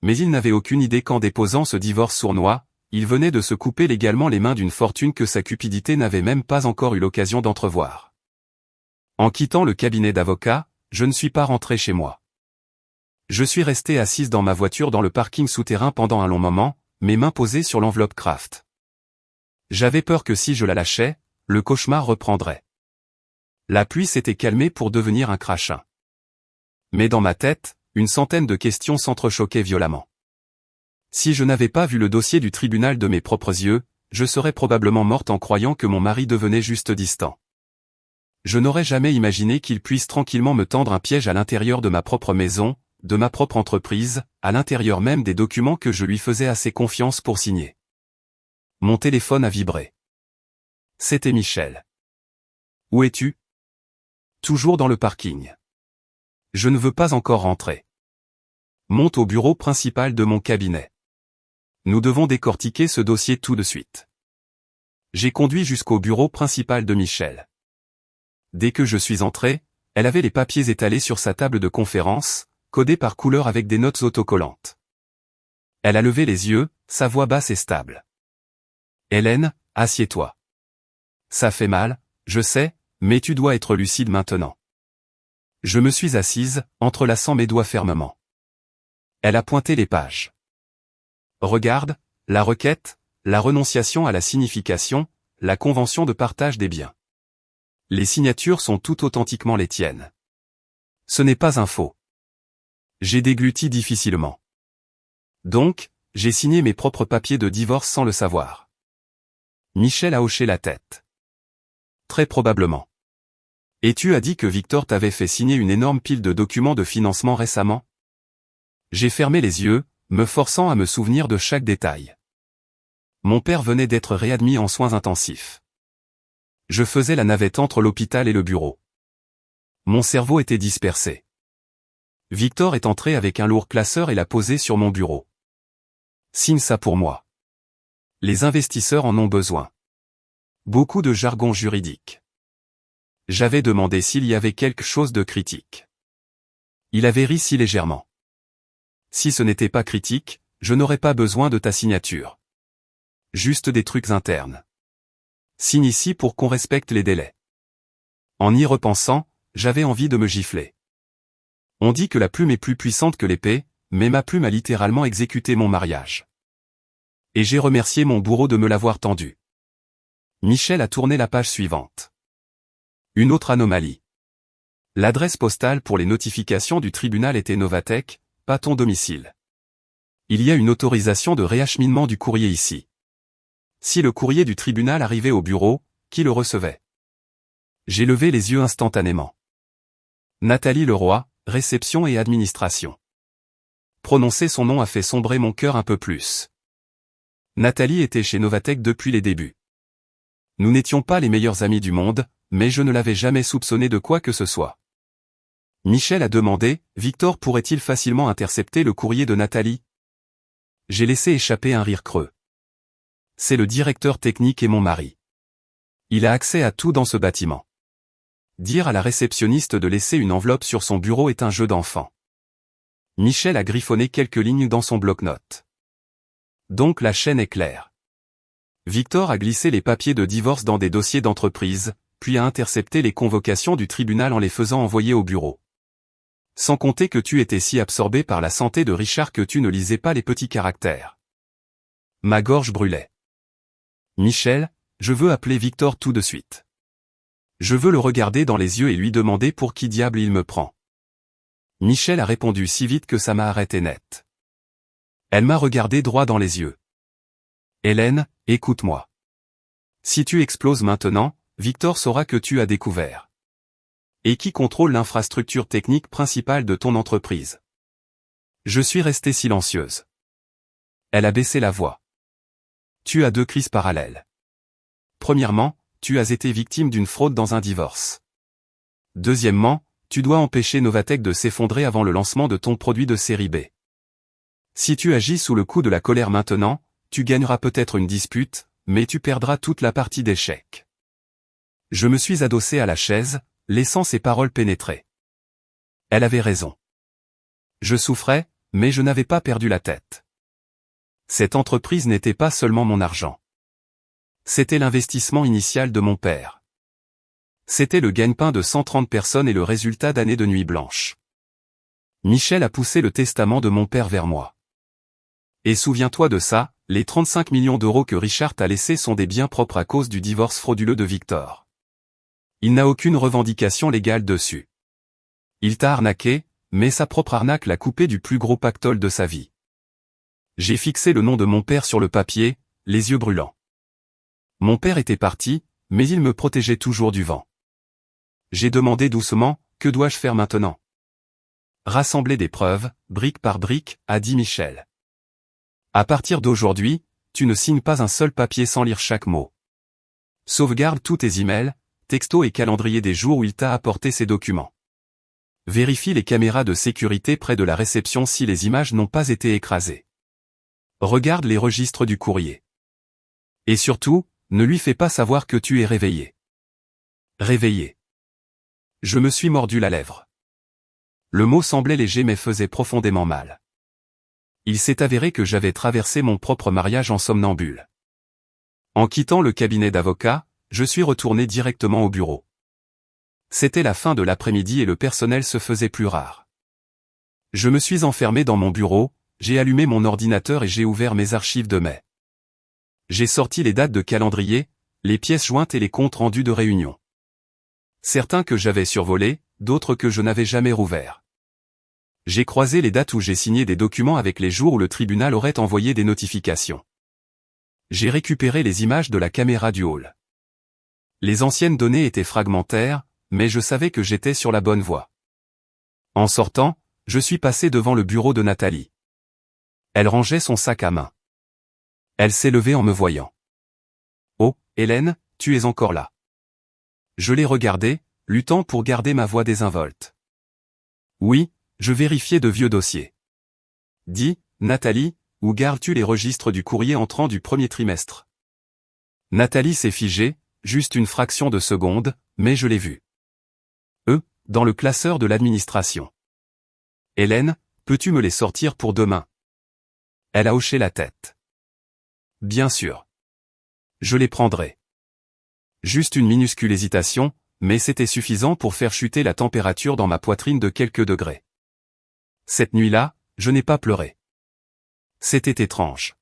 Speaker 1: Mais il n'avait aucune idée qu'en déposant ce divorce sournois, il venait de se couper légalement les mains d'une fortune que sa cupidité n'avait même pas encore eu l'occasion d'entrevoir. En quittant le cabinet d'avocat, je ne suis pas rentré chez moi. Je suis resté assise dans ma voiture dans le parking souterrain pendant un long moment, mes mains posées sur l'enveloppe Kraft. J'avais peur que si je la lâchais, le cauchemar reprendrait. La pluie s'était calmée pour devenir un crachin. Mais dans ma tête, une centaine de questions s'entrechoquaient violemment. Si je n'avais pas vu le dossier du tribunal de mes propres yeux, je serais probablement morte en croyant que mon mari devenait juste distant. Je n'aurais jamais imaginé qu'il puisse tranquillement me tendre un piège à l'intérieur de ma propre maison, de ma propre entreprise, à l'intérieur même des documents que je lui faisais assez confiance pour signer. Mon téléphone a vibré. C'était Michel. Où es-tu? Toujours dans le parking. Je ne veux pas encore rentrer. Monte au bureau principal de mon cabinet. Nous devons décortiquer ce dossier tout de suite. J'ai conduit jusqu'au bureau principal de Michel. Dès que je suis entré, elle avait les papiers étalés sur sa table de conférence, codés par couleur avec des notes autocollantes. Elle a levé les yeux, sa voix basse et stable. Hélène, assieds-toi. Ça fait mal, je sais, mais tu dois être lucide maintenant. Je me suis assise, entrelaçant mes doigts fermement. Elle a pointé les pages. Regarde, la requête, la renonciation à la signification, la convention de partage des biens. Les signatures sont tout authentiquement les tiennes. Ce n'est pas un faux. J'ai dégluti difficilement. Donc, j'ai signé mes propres papiers de divorce sans le savoir. Michel a hoché la tête. Très probablement. Et tu as dit que Victor t'avait fait signer une énorme pile de documents de financement récemment? J'ai fermé les yeux, me forçant à me souvenir de chaque détail. Mon père venait d'être réadmis en soins intensifs. Je faisais la navette entre l'hôpital et le bureau. Mon cerveau était dispersé. Victor est entré avec un lourd classeur et l'a posé sur mon bureau. Signe ça pour moi. Les investisseurs en ont besoin. Beaucoup de jargon juridique. J'avais demandé s'il y avait quelque chose de critique. Il avait ri si légèrement. Si ce n'était pas critique, je n'aurais pas besoin de ta signature. Juste des trucs internes. Signe ici pour qu'on respecte les délais. En y repensant, j'avais envie de me gifler. On dit que la plume est plus puissante que l'épée, mais ma plume a littéralement exécuté mon mariage. Et j'ai remercié mon bourreau de me l'avoir tendu. Michel a tourné la page suivante. Une autre anomalie. L'adresse postale pour les notifications du tribunal était Novatech, pas ton domicile. Il y a une autorisation de réacheminement du courrier ici. Si le courrier du tribunal arrivait au bureau, qui le recevait? J'ai levé les yeux instantanément. Nathalie Leroy, réception et administration. Prononcer son nom a fait sombrer mon cœur un peu plus. Nathalie était chez Novatech depuis les débuts. Nous n'étions pas les meilleurs amis du monde, mais je ne l'avais jamais soupçonné de quoi que ce soit. Michel a demandé, Victor pourrait-il facilement intercepter le courrier de Nathalie? J'ai laissé échapper un rire creux. C'est le directeur technique et mon mari. Il a accès à tout dans ce bâtiment. Dire à la réceptionniste de laisser une enveloppe sur son bureau est un jeu d'enfant. Michel a griffonné quelques lignes dans son bloc-notes. Donc la chaîne est claire. Victor a glissé les papiers de divorce dans des dossiers d'entreprise, puis a intercepté les convocations du tribunal en les faisant envoyer au bureau. Sans compter que tu étais si absorbé par la santé de Richard que tu ne lisais pas les petits caractères. Ma gorge brûlait. Michel, je veux appeler Victor tout de suite. Je veux le regarder dans les yeux et lui demander pour qui diable il me prend. Michel a répondu si vite que ça m'a arrêté net. Elle m'a regardé droit dans les yeux. Hélène, écoute-moi. Si tu exploses maintenant, Victor saura que tu as découvert. Et qui contrôle l'infrastructure technique principale de ton entreprise? Je suis restée silencieuse. Elle a baissé la voix. Tu as deux crises parallèles. Premièrement, tu as été victime d'une fraude dans un divorce. Deuxièmement, tu dois empêcher Novatech de s'effondrer avant le lancement de ton produit de série B. Si tu agis sous le coup de la colère maintenant, tu gagneras peut-être une dispute, mais tu perdras toute la partie d'échec. Je me suis adossé à la chaise, laissant ses paroles pénétrer. Elle avait raison. Je souffrais, mais je n'avais pas perdu la tête. Cette entreprise n'était pas seulement mon argent. C'était l'investissement initial de mon père. C'était le gagne-pain de 130 personnes et le résultat d'années de nuit blanche. Michel a poussé le testament de mon père vers moi. Et souviens-toi de ça, les 35 millions d'euros que Richard t'a laissés sont des biens propres à cause du divorce frauduleux de Victor. Il n'a aucune revendication légale dessus. Il t'a arnaqué, mais sa propre arnaque l'a coupé du plus gros pactole de sa vie. J'ai fixé le nom de mon père sur le papier, les yeux brûlants. Mon père était parti, mais il me protégeait toujours du vent. J'ai demandé doucement, que dois-je faire maintenant? Rassembler des preuves, brique par brique, a dit Michel. À partir d'aujourd'hui, tu ne signes pas un seul papier sans lire chaque mot. Sauvegarde tous tes emails, textos et calendrier des jours où il t'a apporté ces documents. Vérifie les caméras de sécurité près de la réception si les images n'ont pas été écrasées. Regarde les registres du courrier. Et surtout, ne lui fais pas savoir que tu es réveillé. Réveillé. Je me suis mordu la lèvre. Le mot semblait léger mais faisait profondément mal. Il s'est avéré que j'avais traversé mon propre mariage en somnambule. En quittant le cabinet d'avocat, je suis retourné directement au bureau. C'était la fin de l'après-midi et le personnel se faisait plus rare. Je me suis enfermé dans mon bureau, j'ai allumé mon ordinateur et j'ai ouvert mes archives de mai. J'ai sorti les dates de calendrier, les pièces jointes et les comptes rendus de réunion. Certains que j'avais survolés, d'autres que je n'avais jamais rouverts. J'ai croisé les dates où j'ai signé des documents avec les jours où le tribunal aurait envoyé des notifications. J'ai récupéré les images de la caméra du hall. Les anciennes données étaient fragmentaires, mais je savais que j'étais sur la bonne voie. En sortant, je suis passé devant le bureau de Nathalie. Elle rangeait son sac à main. Elle s'est levée en me voyant. « Oh, Hélène, tu es encore là. » Je l'ai regardée, luttant pour garder ma voix désinvolte. « Oui, je vérifiais de vieux dossiers. » « Dis, Nathalie, où gardes-tu les registres du courrier entrant du premier trimestre ?» Nathalie s'est figée, juste une fraction de seconde, mais je l'ai vue. « Dans le classeur de l'administration. » « Hélène, peux-tu me les sortir pour demain ?» Elle a hoché la tête. « Bien sûr. Je les prendrai. » Juste une minuscule hésitation, mais c'était suffisant pour faire chuter la température dans ma poitrine de quelques degrés. Cette nuit-là, je n'ai pas pleuré. C'était étrange.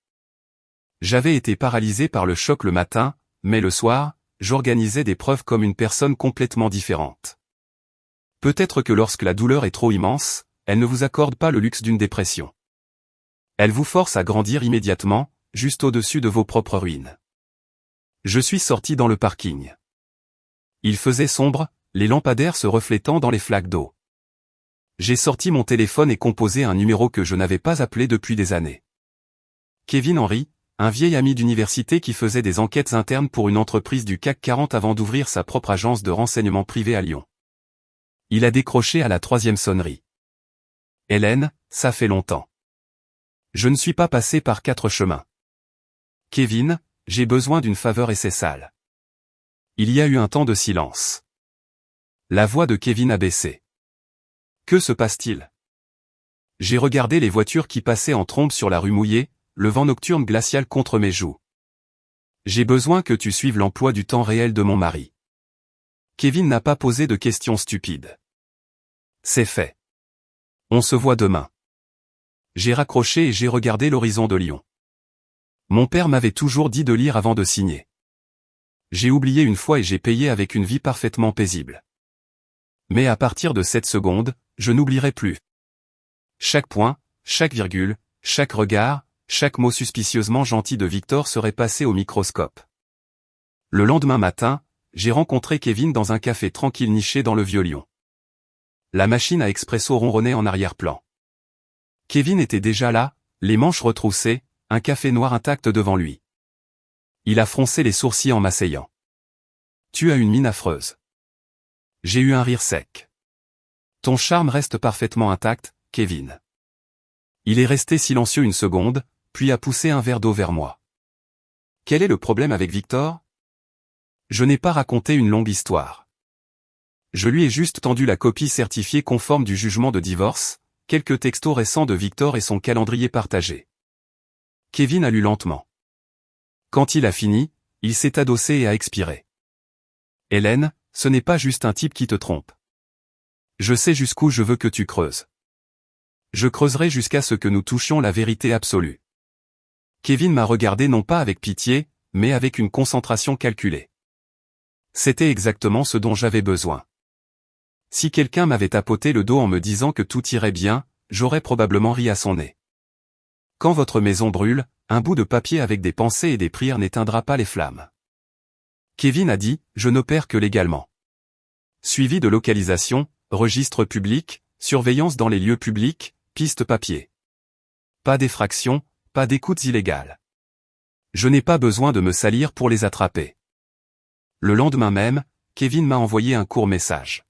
Speaker 1: J'avais été paralysé par le choc le matin, mais le soir, j'organisais des preuves comme une personne complètement différente. Peut-être que lorsque la douleur est trop immense, elle ne vous accorde pas le luxe d'une dépression. Elle vous force à grandir immédiatement, juste au-dessus de vos propres ruines. Je suis sorti dans le parking. Il faisait sombre, les lampadaires se reflétant dans les flaques d'eau. J'ai sorti mon téléphone et composé un numéro que je n'avais pas appelé depuis des années. Kevin Henry, un vieil ami d'université qui faisait des enquêtes internes pour une entreprise du CAC 40 avant d'ouvrir sa propre agence de renseignement privé à Lyon. Il a décroché à la 3e sonnerie. « Hélène, ça fait longtemps. Je ne suis pas passé par 4 chemins. Kevin, j'ai besoin d'une faveur et c'est sale. » Il y a eu un temps de silence. La voix de Kevin a baissé. « Que se passe-t-il » J'ai regardé les voitures qui passaient en trombe sur la rue mouillée, le vent nocturne glacial contre mes joues. « J'ai besoin que tu suives l'emploi du temps réel de mon mari. » Kevin n'a pas posé de questions stupides. C'est fait. On se voit demain. J'ai raccroché et j'ai regardé l'horizon de Lyon. Mon père m'avait toujours dit de lire avant de signer. J'ai oublié une fois et j'ai payé avec une vie parfaitement paisible. Mais à partir de cette seconde, je n'oublierai plus. Chaque point, chaque virgule, chaque regard, chaque mot suspicieusement gentil de Victor serait passé au microscope. Le lendemain matin, j'ai rencontré Kevin dans un café tranquille niché dans le vieux Lyon. La machine à expresso ronronnait en arrière-plan. Kevin était déjà là, les manches retroussées, un café noir intact devant lui. Il a froncé les sourcils en m'asseyant. « Tu as une mine affreuse. » J'ai eu un rire sec. « Ton charme reste parfaitement intact, Kevin. » Il est resté silencieux une seconde, puis a poussé un verre d'eau vers moi. « Quel est le problème avec Victor ?» Je n'ai pas raconté une longue histoire. Je lui ai juste tendu la copie certifiée conforme du jugement de divorce, quelques textos récents de Victor et son calendrier partagé. Kevin a lu lentement. Quand il a fini, il s'est adossé et a expiré. « Hélène, ce n'est pas juste un type qui te trompe. Je sais jusqu'où je veux que tu creuses. Je creuserai jusqu'à ce que nous touchions la vérité absolue. » Kevin m'a regardé non pas avec pitié, mais avec une concentration calculée. C'était exactement ce dont j'avais besoin. Si quelqu'un m'avait tapoté le dos en me disant que tout irait bien, j'aurais probablement ri à son nez. Quand votre maison brûle, un bout de papier avec des pensées et des prières n'éteindra pas les flammes. Kevin a dit, je n'opère que légalement. Suivi de localisation, registre public, surveillance dans les lieux publics, piste papier. Pas d'effraction, pas d'écoutes illégales. Je n'ai pas besoin de me salir pour les attraper. Le lendemain même, Kevin m'a envoyé un court message.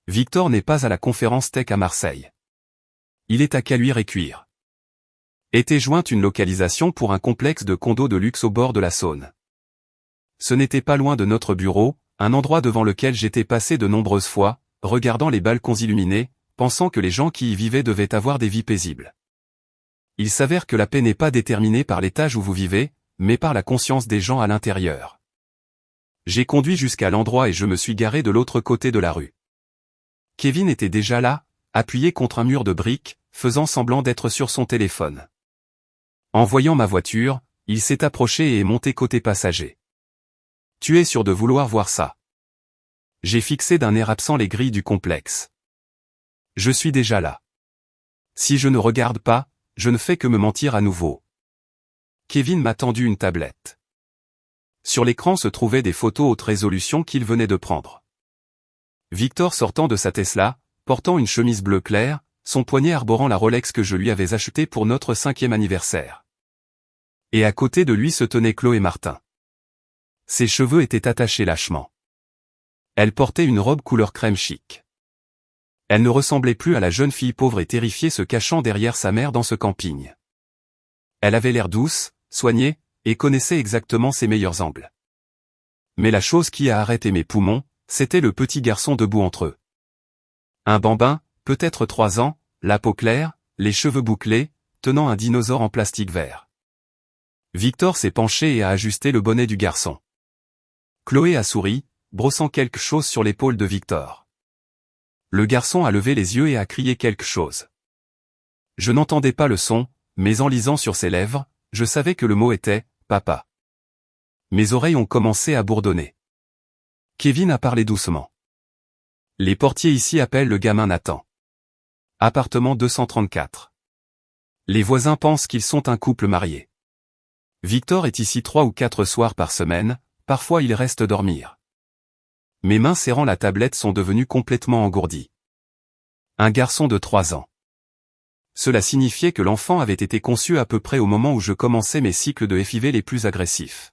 Speaker 1: Victor n'est pas à la conférence tech à Marseille. Il est à Caluire et Cuire. Était jointe une localisation pour un complexe de condos de luxe au bord de la Saône. Ce n'était pas loin de notre bureau, un endroit devant lequel j'étais passé de nombreuses fois, regardant les balcons illuminés, pensant que les gens qui y vivaient devaient avoir des vies paisibles. Il s'avère que la paix n'est pas déterminée par l'étage où vous vivez, mais par la conscience des gens à l'intérieur. J'ai conduit jusqu'à l'endroit et je me suis garé de l'autre côté de la rue. Kevin était déjà là, appuyé contre un mur de briques, faisant semblant d'être sur son téléphone. En voyant ma voiture, il s'est approché et est monté côté passager. « Tu es sûr de vouloir voir ça ?» J'ai fixé d'un air absent les grilles du complexe. « Je suis déjà là. Si je ne regarde pas, je ne fais que me mentir à nouveau. » Kevin m'a tendu une tablette. Sur l'écran se trouvaient des photos haute résolution qu'il venait de prendre. Victor sortant de sa Tesla, portant une chemise bleu clair, son poignet arborant la Rolex que je lui avais achetée pour notre 5e anniversaire. Et à côté de lui se tenait Chloé Martin. Ses cheveux étaient attachés lâchement. Elle portait une robe couleur crème chic. Elle ne ressemblait plus à la jeune fille pauvre et terrifiée se cachant derrière sa mère dans ce camping. Elle avait l'air douce, soignée, et connaissait exactement ses meilleurs angles. Mais la chose qui a arrêté mes poumons, c'était le petit garçon debout entre eux. Un bambin, peut-être 3 ans, la peau claire, les cheveux bouclés, tenant un dinosaure en plastique vert. Victor s'est penché et a ajusté le bonnet du garçon. Chloé a souri, brossant quelque chose sur l'épaule de Victor. Le garçon a levé les yeux et a crié quelque chose. Je n'entendais pas le son, mais en lisant sur ses lèvres, je savais que le mot était « papa ». Mes oreilles ont commencé à bourdonner. Kevin a parlé doucement. Les portiers ici appellent le gamin Nathan. Appartement 234. Les voisins pensent qu'ils sont un couple marié. Victor est ici 3 ou 4 soirs par semaine, parfois il reste dormir. Mes mains serrant la tablette sont devenues complètement engourdies. Un garçon de 3 ans. Cela signifiait que l'enfant avait été conçu à peu près au moment où je commençais mes cycles de FIV les plus agressifs.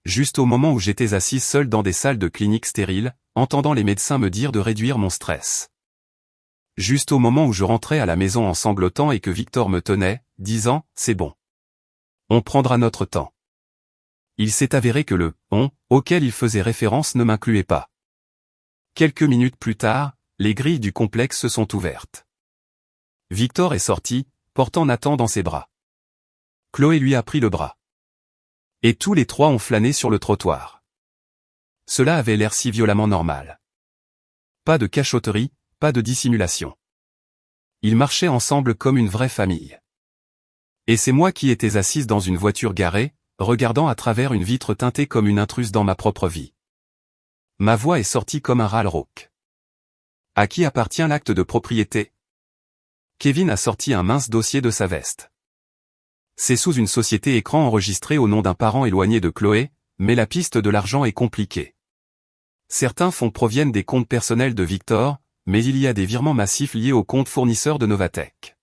Speaker 1: Juste au moment où j'étais assise seule dans des salles de clinique stériles, entendant les médecins me dire de réduire mon stress. Juste au moment où je rentrais à la maison en sanglotant et que Victor me tenait, disant « c'est bon. On prendra notre temps ». Il s'est avéré que le « on » auquel il faisait référence ne m'incluait pas. Quelques minutes plus tard, les grilles du complexe se sont ouvertes. Victor est sorti, portant Nathan dans ses bras. Chloé lui a pris le bras. Et tous les 3 ont flâné sur le trottoir. Cela avait l'air si violemment normal. Pas de cachotterie, pas de dissimulation. Ils marchaient ensemble comme une vraie famille. Et c'est moi qui étais assise dans une voiture garée, regardant à travers une vitre teintée comme une intruse dans ma propre vie. Ma voix est sortie comme un râle rauque. À qui appartient l'acte de propriété ? Kevin a sorti un mince dossier de sa veste. C'est sous une société écran enregistrée au nom d'un parent éloigné de Chloé, mais la piste de l'argent est compliquée. Certains fonds proviennent des comptes personnels de Victor, mais il y a des virements massifs liés aux comptes fournisseurs de Novatech.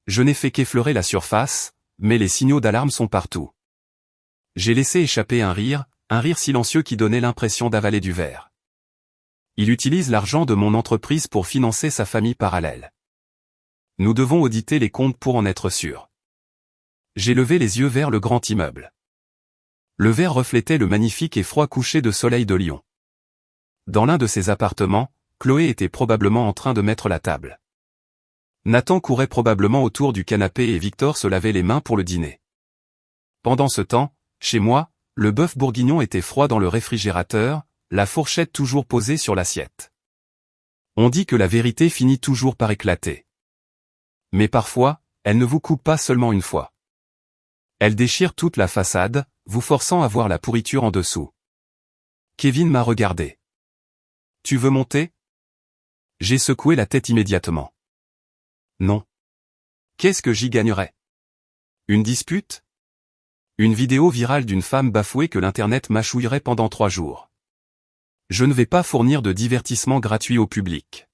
Speaker 1: Je n'ai fait qu'effleurer la surface, mais les signaux d'alarme sont partout. J'ai laissé échapper un rire silencieux qui donnait l'impression d'avaler du verre. Il utilise l'argent de mon entreprise pour financer sa famille parallèle. Nous devons auditer les comptes pour en être sûrs. J'ai levé les yeux vers le grand immeuble. Le verre reflétait le magnifique et froid coucher de soleil de Lyon. Dans l'un de ses appartements, Chloé était probablement en train de mettre la table. Nathan courait probablement autour du canapé et Victor se lavait les mains pour le dîner. Pendant ce temps, chez moi, le bœuf bourguignon était froid dans le réfrigérateur, la fourchette toujours posée sur l'assiette. On dit que la vérité finit toujours par éclater. Mais parfois, elle ne vous coupe pas seulement une fois. Elle déchire toute la façade, vous forçant à voir la pourriture en dessous. Kevin m'a regardé. « Tu veux monter ?» J'ai secoué la tête immédiatement. Non. Qu'est-ce que j'y gagnerais? Une dispute? Une vidéo virale d'une femme bafouée que l'internet mâchouillerait pendant 3 jours. Je ne vais pas fournir de divertissement gratuit au public.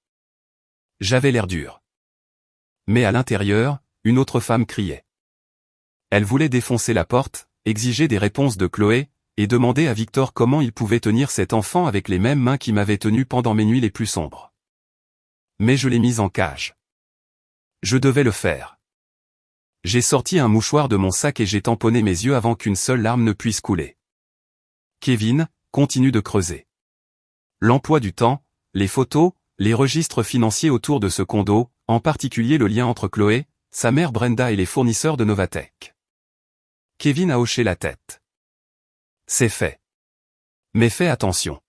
Speaker 1: J'avais l'air dur. Mais à l'intérieur, une autre femme criait. Elle voulait défoncer la porte, exiger des réponses de Chloé, et demander à Victor comment il pouvait tenir cet enfant avec les mêmes mains qui m'avaient tenu pendant mes nuits les plus sombres. Mais je l'ai mise en cage. Je devais le faire. J'ai sorti un mouchoir de mon sac et j'ai tamponné mes yeux avant qu'une seule larme ne puisse couler. Kevin continue de creuser. L'emploi du temps, les photos, les registres financiers autour de ce condo, en particulier le lien entre Chloé, sa mère Brenda et les fournisseurs de Novatech. Kevin a hoché la tête. C'est fait. Mais fais attention.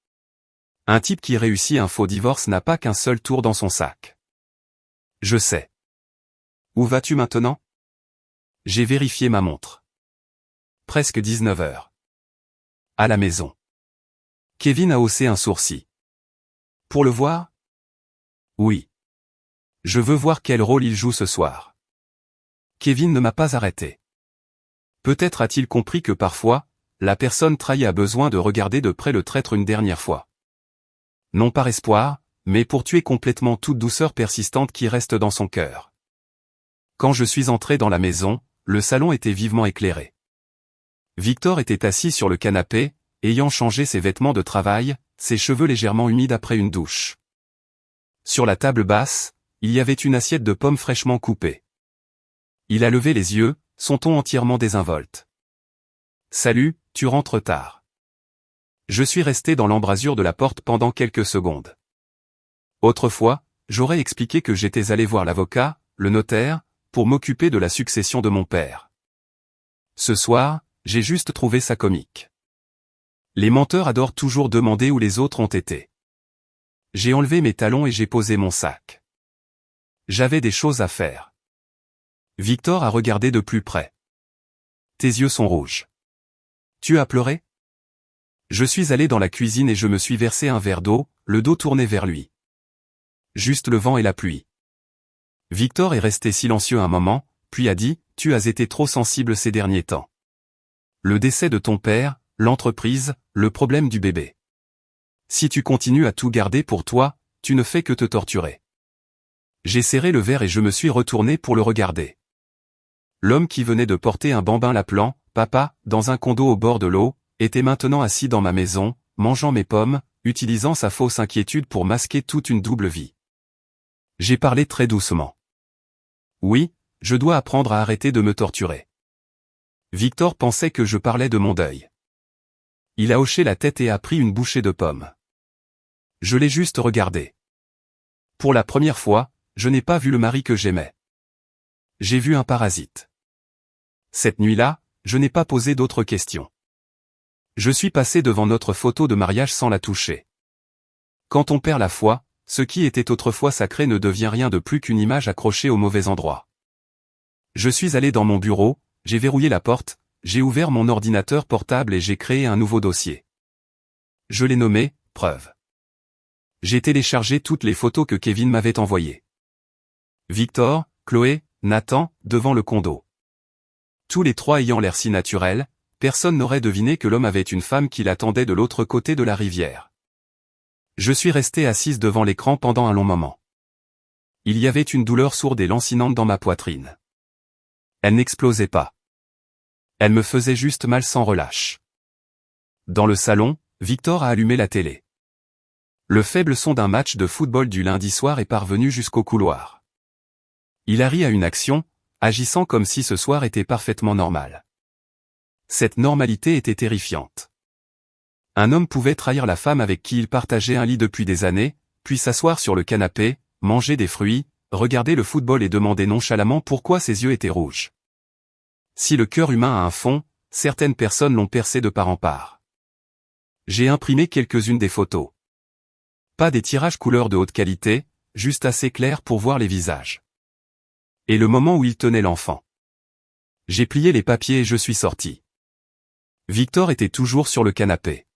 Speaker 1: Un type qui réussit un faux divorce n'a pas qu'un seul tour dans son sac. Je sais. Où vas-tu maintenant? J'ai vérifié ma montre. Presque 19 heures. À la maison. Kevin a haussé un sourcil. Pour le voir? Oui. Je veux voir quel rôle il joue ce soir. Kevin ne m'a pas arrêté. Peut-être a-t-il compris que parfois, la personne trahie a besoin de regarder de près le traître une dernière fois. Non par espoir, mais pour tuer complètement toute douceur persistante qui reste dans son cœur. Quand je suis entré dans la maison, le salon était vivement éclairé. Victor était assis sur le canapé, ayant changé ses vêtements de travail, ses cheveux légèrement humides après une douche. Sur la table basse, il y avait une assiette de pommes fraîchement coupées. Il a levé les yeux, son ton entièrement désinvolte. « Salut, tu rentres tard. » Je suis resté dans l'embrasure de la porte pendant quelques secondes. Autrefois, j'aurais expliqué que j'étais allé voir l'avocat, le notaire, pour m'occuper de la succession de mon père. Ce soir, j'ai juste trouvé ça comique. Les menteurs adorent toujours demander où les autres ont été. J'ai enlevé mes talons et j'ai posé mon sac. J'avais des choses à faire. Victor a regardé de plus près. Tes yeux sont rouges. Tu as pleuré? Je suis allé dans la cuisine et je me suis versé un verre d'eau, le dos tourné vers lui. Juste le vent et la pluie. Victor est resté silencieux un moment, puis a dit, tu as été trop sensible ces derniers temps. Le décès de ton père, l'entreprise, le problème du bébé. Si tu continues à tout garder pour toi, tu ne fais que te torturer. J'ai serré le verre et je me suis retourné pour le regarder. L'homme qui venait de porter un bambin l'appelant « Papa » dans un condo au bord de l'eau, était maintenant assis dans ma maison, mangeant mes pommes, utilisant sa fausse inquiétude pour masquer toute une double vie. J'ai parlé très doucement. Oui, je dois apprendre à arrêter de me torturer. Victor pensait que je parlais de mon deuil. Il a hoché la tête et a pris une bouchée de pommes. Je l'ai juste regardé. Pour la première fois, je n'ai pas vu le mari que j'aimais. J'ai vu un parasite. Cette nuit-là, je n'ai pas posé d'autres questions. Je suis passé devant notre photo de mariage sans la toucher. Quand on perd la foi, ce qui était autrefois sacré ne devient rien de plus qu'une image accrochée au mauvais endroit. Je suis allé dans mon bureau, j'ai verrouillé la porte, j'ai ouvert mon ordinateur portable et j'ai créé un nouveau dossier. Je l'ai nommé « Preuve ». J'ai téléchargé toutes les photos que Kevin m'avait envoyées. Victor, Chloé, Nathan, devant le condo. Tous les trois ayant l'air si naturels, personne n'aurait deviné que l'homme avait une femme qui l'attendait de l'autre côté de la rivière. Je suis resté assise devant l'écran pendant un long moment. Il y avait une douleur sourde et lancinante dans ma poitrine. Elle n'explosait pas. Elle me faisait juste mal sans relâche. Dans le salon, Victor a allumé la télé. Le faible son d'un match de football du lundi soir est parvenu jusqu'au couloir. Il a ri à une action, agissant comme si ce soir était parfaitement normal. Cette normalité était terrifiante. Un homme pouvait trahir la femme avec qui il partageait un lit depuis des années, puis s'asseoir sur le canapé, manger des fruits, regarder le football et demander nonchalamment pourquoi ses yeux étaient rouges. Si le cœur humain a un fond, certaines personnes l'ont percé de part en part. J'ai imprimé quelques-unes des photos. Pas des tirages couleurs de haute qualité, juste assez clairs pour voir les visages. Et le moment où il tenait l'enfant. J'ai plié les papiers et je suis sorti. Victor était toujours sur le canapé.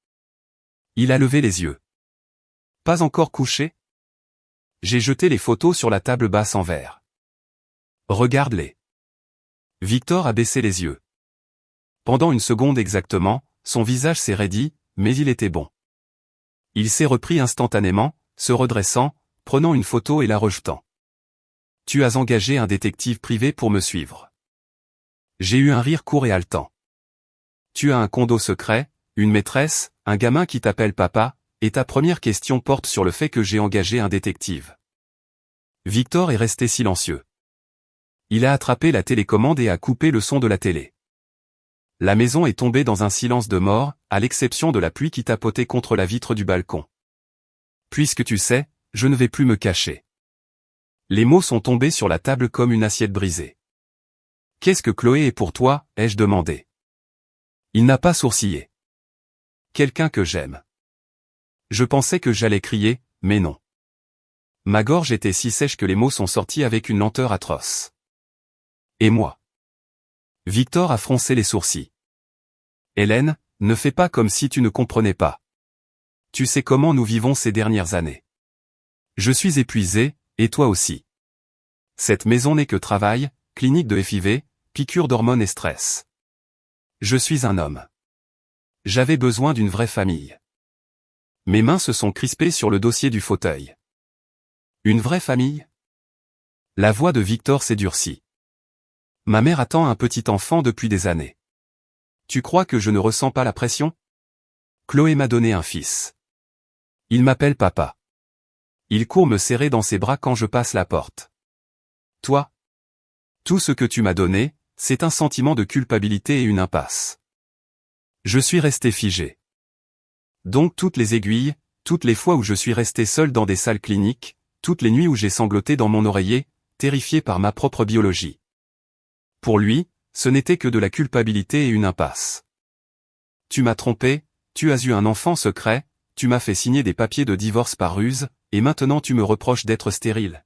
Speaker 1: Il a levé les yeux. Pas encore couché? J'ai jeté les photos sur la table basse en verre. Regarde-les. Victor a baissé les yeux. Pendant une seconde exactement, son visage s'est raidi, mais il était bon. Il s'est repris instantanément, se redressant, prenant une photo et la rejetant. Tu as engagé un détective privé pour me suivre. J'ai eu un rire court et haletant. Tu as un condo secret, une maîtresse, un gamin qui t'appelle papa, et ta première question porte sur le fait que j'ai engagé un détective. Victor est resté silencieux. Il a attrapé la télécommande et a coupé le son de la télé. La maison est tombée dans un silence de mort, à l'exception de la pluie qui tapotait contre la vitre du balcon. Puisque tu sais, je ne vais plus me cacher. Les mots sont tombés sur la table comme une assiette brisée. Qu'est-ce que Chloé est pour toi, ai-je demandé. Il n'a pas sourcillé. quelqu'un que j'aime. Je pensais que j'allais crier, mais non. Ma gorge était si sèche que les mots sont sortis avec une lenteur atroce. Et moi? Victor a froncé les sourcils. Hélène, ne fais pas comme si tu ne comprenais pas. Tu sais comment nous vivons ces dernières années. Je suis épuisé, et toi aussi. Cette maison n'est que travail, clinique de FIV, piqûre d'hormones et stress. Je suis un homme. J'avais besoin d'une vraie famille. Mes mains se sont crispées sur le dossier du fauteuil. Une vraie famille? La voix de Victor s'est durcie. Ma mère attend un petit enfant depuis des années. Tu crois que je ne ressens pas la pression? Chloé m'a donné un fils. Il m'appelle papa. Il court me serrer dans ses bras quand je passe la porte. Toi? Tout ce que tu m'as donné, c'est un sentiment de culpabilité et une impasse. Je suis resté figé. Donc toutes les aiguilles, toutes les fois où je suis resté seul dans des salles cliniques, toutes les nuits où j'ai sangloté dans mon oreiller, terrifié par ma propre biologie. Pour lui, ce n'était que de la culpabilité et une impasse. Tu m'as trompé, tu as eu un enfant secret, tu m'as fait signer des papiers de divorce par ruse, et maintenant tu me reproches d'être stérile.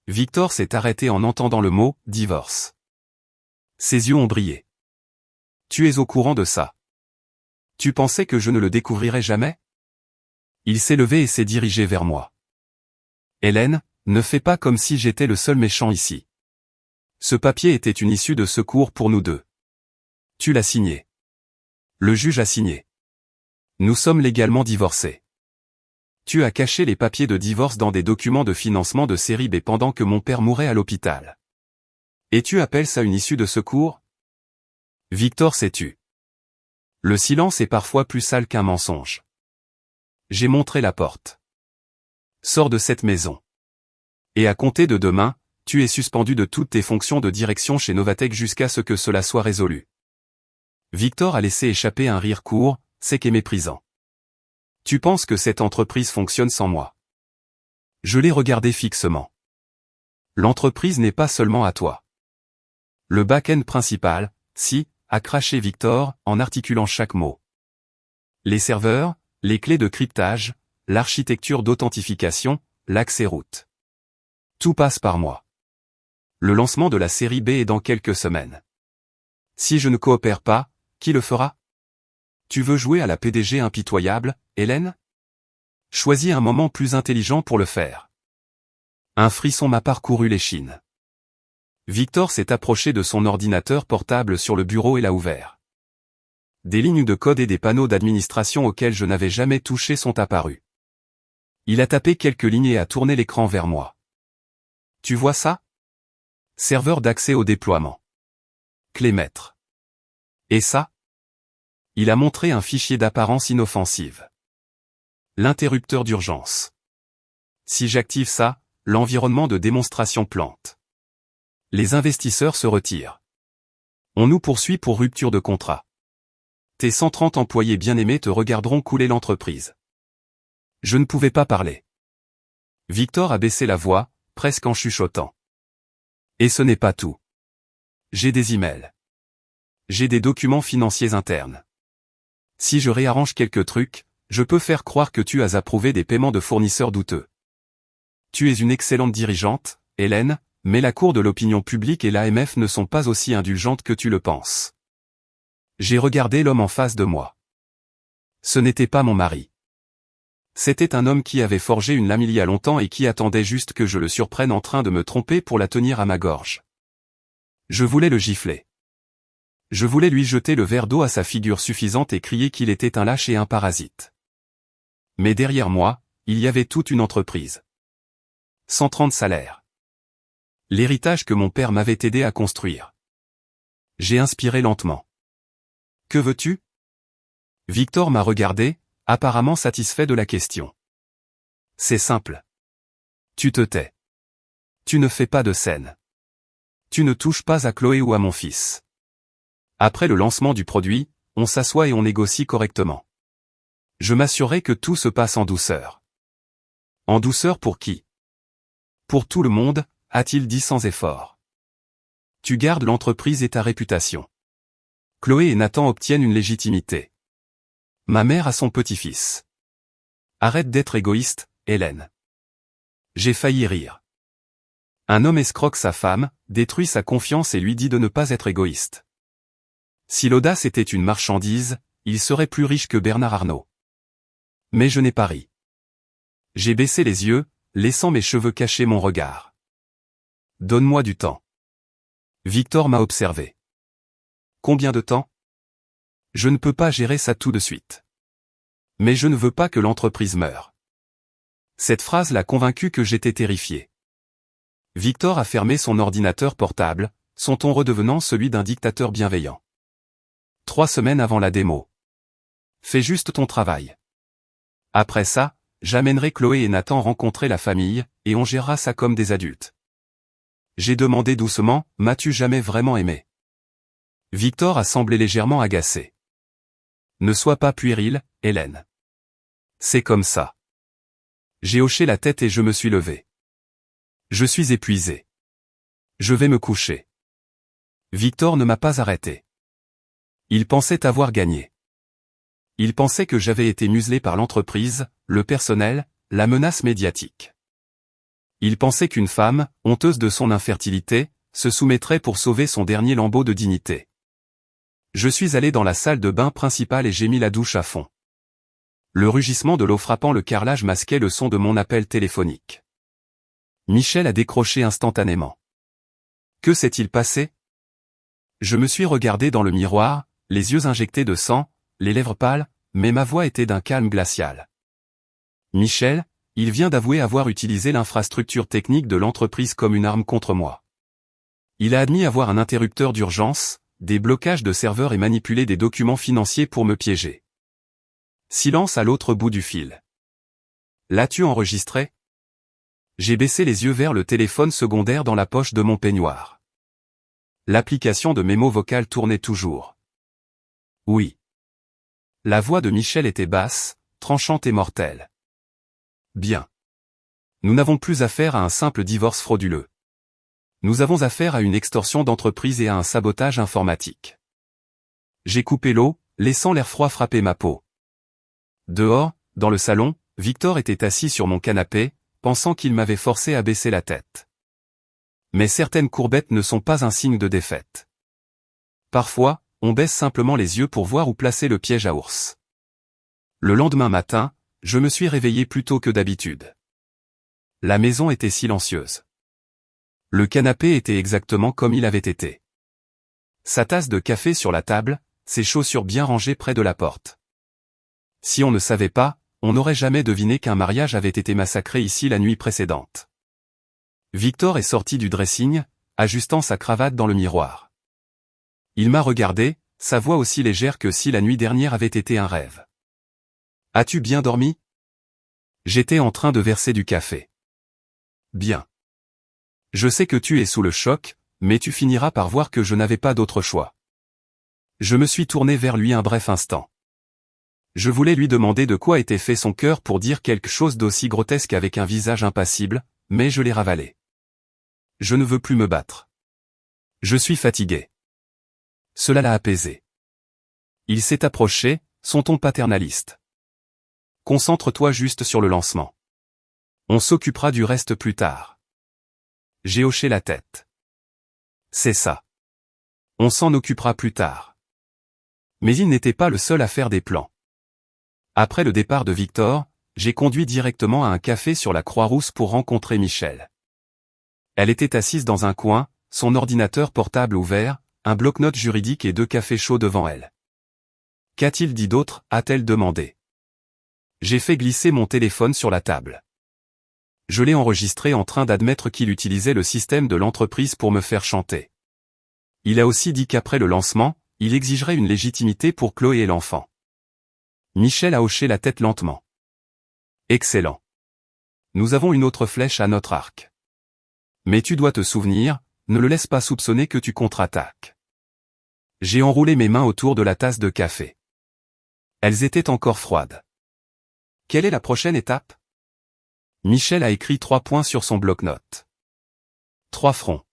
Speaker 1: Victor s'est arrêté en entendant le mot « divorce ». Ses yeux ont brillé. Tu es au courant de ça. Tu pensais que je ne le découvrirais jamais? Il s'est levé et s'est dirigé vers moi. Hélène, ne fais pas comme si j'étais le seul méchant ici. Ce papier était une issue de secours pour nous deux. Tu l'as signé. Le juge a signé. Nous sommes légalement divorcés. Tu as caché les papiers de divorce dans des documents de financement de série B pendant que mon père mourait à l'hôpital. Et tu appelles ça une issue de secours? Victor s'est tu. Le silence est parfois plus sale qu'un mensonge. J'ai montré la porte. Sors de cette maison. Et à compter de demain, tu es suspendu de toutes tes fonctions de direction chez Novatech jusqu'à ce que cela soit résolu. Victor a laissé échapper un rire court, sec et méprisant. Tu penses que cette entreprise fonctionne sans moi? Je l'ai regardé fixement. L'entreprise n'est pas seulement à toi. Le back-end principal, si, a craché Victor, en articulant chaque mot. Les serveurs, les clés de cryptage, l'architecture d'authentification, l'accès route. Tout passe par moi. Le lancement de la série B est dans quelques semaines. Si je ne coopère pas, qui le fera? Tu veux jouer à la PDG impitoyable, Hélène? Choisis un moment plus intelligent pour le faire. Un frisson m'a parcouru l'échine. Victor s'est approché de son ordinateur portable sur le bureau et l'a ouvert. Des lignes de code et des panneaux d'administration auxquels je n'avais jamais touché sont apparus. Il a tapé quelques lignes et a tourné l'écran vers moi. Tu vois ça? Serveur d'accès au déploiement. Clé maître. Et ça? Il a montré un fichier d'apparence inoffensive. L'interrupteur d'urgence. Si j'active ça, l'environnement de démonstration plante. Les investisseurs se retirent. On nous poursuit pour rupture de contrat. Tes 130 employés bien-aimés te regarderont couler l'entreprise. Je ne pouvais pas parler. Victor a baissé la voix, presque en chuchotant. Et ce n'est pas tout. J'ai des emails. J'ai des documents financiers internes. Si je réarrange quelques trucs, je peux faire croire que tu as approuvé des paiements de fournisseurs douteux. Tu es une excellente dirigeante, Hélène, mais la cour de l'opinion publique et l'AMF ne sont pas aussi indulgentes que tu le penses. J'ai regardé l'homme en face de moi. Ce n'était pas mon mari. C'était un homme qui avait forgé une lame il y a longtemps et qui attendait juste que je le surprenne en train de me tromper pour la tenir à ma gorge. Je voulais le gifler. Je voulais lui jeter le verre d'eau à sa figure suffisante et crier qu'il était un lâche et un parasite. Mais derrière moi, il y avait toute une entreprise. 130 salaires. L'héritage que mon père m'avait aidé à construire. J'ai inspiré lentement. Que veux-tu? Victor m'a regardé, apparemment satisfait de la question. C'est simple. Tu te tais. Tu ne fais pas de scène. Tu ne touches pas à Chloé ou à mon fils. Après le lancement du produit, on s'assoit et on négocie correctement. Je m'assurerai que tout se passe en douceur. En douceur pour qui? Pour tout le monde, a-t-il dit sans effort. Tu gardes l'entreprise et ta réputation. Chloé et Nathan obtiennent une légitimité. Ma mère à son petit-fils. Arrête d'être égoïste, Hélène. J'ai failli rire. Un homme escroque sa femme, détruit sa confiance et lui dit de ne pas être égoïste. Si l'audace était une marchandise, il serait plus riche que Bernard Arnault. Mais je n'ai pas ri. J'ai baissé les yeux, laissant mes cheveux cacher mon regard. Donne-moi du temps. Victor m'a observé. Combien de temps? Je ne peux pas gérer ça tout de suite. Mais je ne veux pas que l'entreprise meure. Cette phrase l'a convaincu que j'étais terrifié. Victor a fermé son ordinateur portable, son ton redevenant celui d'un dictateur bienveillant. 3 semaines avant la démo. Fais juste ton travail. Après ça, j'amènerai Chloé et Nathan rencontrer la famille, et on gérera ça comme des adultes. J'ai demandé doucement, m'as-tu jamais vraiment aimé? Victor a semblé légèrement agacé. Ne sois pas puérile, Hélène. C'est comme ça. J'ai hoché la tête et je me suis levé. Je suis épuisé. Je vais me coucher. Victor ne m'a pas arrêté. Il pensait avoir gagné. Il pensait que j'avais été muselé par l'entreprise, le personnel, la menace médiatique. Il pensait qu'une femme, honteuse de son infertilité, se soumettrait pour sauver son dernier lambeau de dignité. Je suis allé dans la salle de bain principale et j'ai mis la douche à fond. Le rugissement de l'eau frappant le carrelage masquait le son de mon appel téléphonique. Michel a décroché instantanément. Que s'est-il passé? Je me suis regardé dans le miroir, les yeux injectés de sang, les lèvres pâles, mais ma voix était d'un calme glacial. Michel, il vient d'avouer avoir utilisé l'infrastructure technique de l'entreprise comme une arme contre moi. Il a admis avoir un interrupteur d'urgence, des blocages de serveurs et manipulé des documents financiers pour me piéger. Silence à l'autre bout du fil. L'as-tu enregistré? J'ai baissé les yeux vers le téléphone secondaire dans la poche de mon peignoir. L'application de mémo vocal tournait toujours. Oui. La voix de Michel était basse, tranchante et mortelle. Bien. Nous n'avons plus affaire à un simple divorce frauduleux. Nous avons affaire à une extorsion d'entreprise et à un sabotage informatique. J'ai coupé l'eau, laissant l'air froid frapper ma peau. Dehors, dans le salon, Victor était assis sur mon canapé, pensant qu'il m'avait forcé à baisser la tête. Mais certaines courbettes ne sont pas un signe de défaite. Parfois, on baisse simplement les yeux pour voir où placer le piège à ours. Le lendemain matin, je me suis réveillé plus tôt que d'habitude. La maison était silencieuse. Le canapé était exactement comme il avait été. Sa tasse de café sur la table, ses chaussures bien rangées près de la porte. Si on ne savait pas, on n'aurait jamais deviné qu'un mariage avait été massacré ici la nuit précédente. Victor est sorti du dressing, ajustant sa cravate dans le miroir. Il m'a regardé, sa voix aussi légère que si la nuit dernière avait été un rêve. As-tu bien dormi? J'étais en train de verser du café. Bien. Je sais que tu es sous le choc, mais tu finiras par voir que je n'avais pas d'autre choix. Je me suis tourné vers lui un bref instant. Je voulais lui demander de quoi était fait son cœur pour dire quelque chose d'aussi grotesque avec un visage impassible, mais je l'ai ravalé. Je ne veux plus me battre. Je suis fatigué. Cela l'a apaisé. Il s'est approché, son ton paternaliste. Concentre-toi juste sur le lancement. On s'occupera du reste plus tard. J'ai hoché la tête. C'est ça. On s'en occupera plus tard. Mais il n'était pas le seul à faire des plans. Après le départ de Victor, j'ai conduit directement à un café sur la Croix-Rousse pour rencontrer Michel. Elle était assise dans un coin, son ordinateur portable ouvert, un bloc-notes juridique et 2 cafés chauds devant elle. Qu'a-t-il dit d'autre, a-t-elle demandé. J'ai fait glisser mon téléphone sur la table. Je l'ai enregistré en train d'admettre qu'il utilisait le système de l'entreprise pour me faire chanter. Il a aussi dit qu'après le lancement, il exigerait une légitimité pour Chloé et l'enfant. Michel a hoché la tête lentement. Excellent. Nous avons une autre flèche à notre arc. Mais tu dois te souvenir, ne le laisse pas soupçonner que tu contre-attaques. J'ai enroulé mes mains autour de la tasse de café. Elles étaient encore froides. Quelle est la prochaine étape? Michel a écrit 3 points sur son bloc-notes. 3 fronts.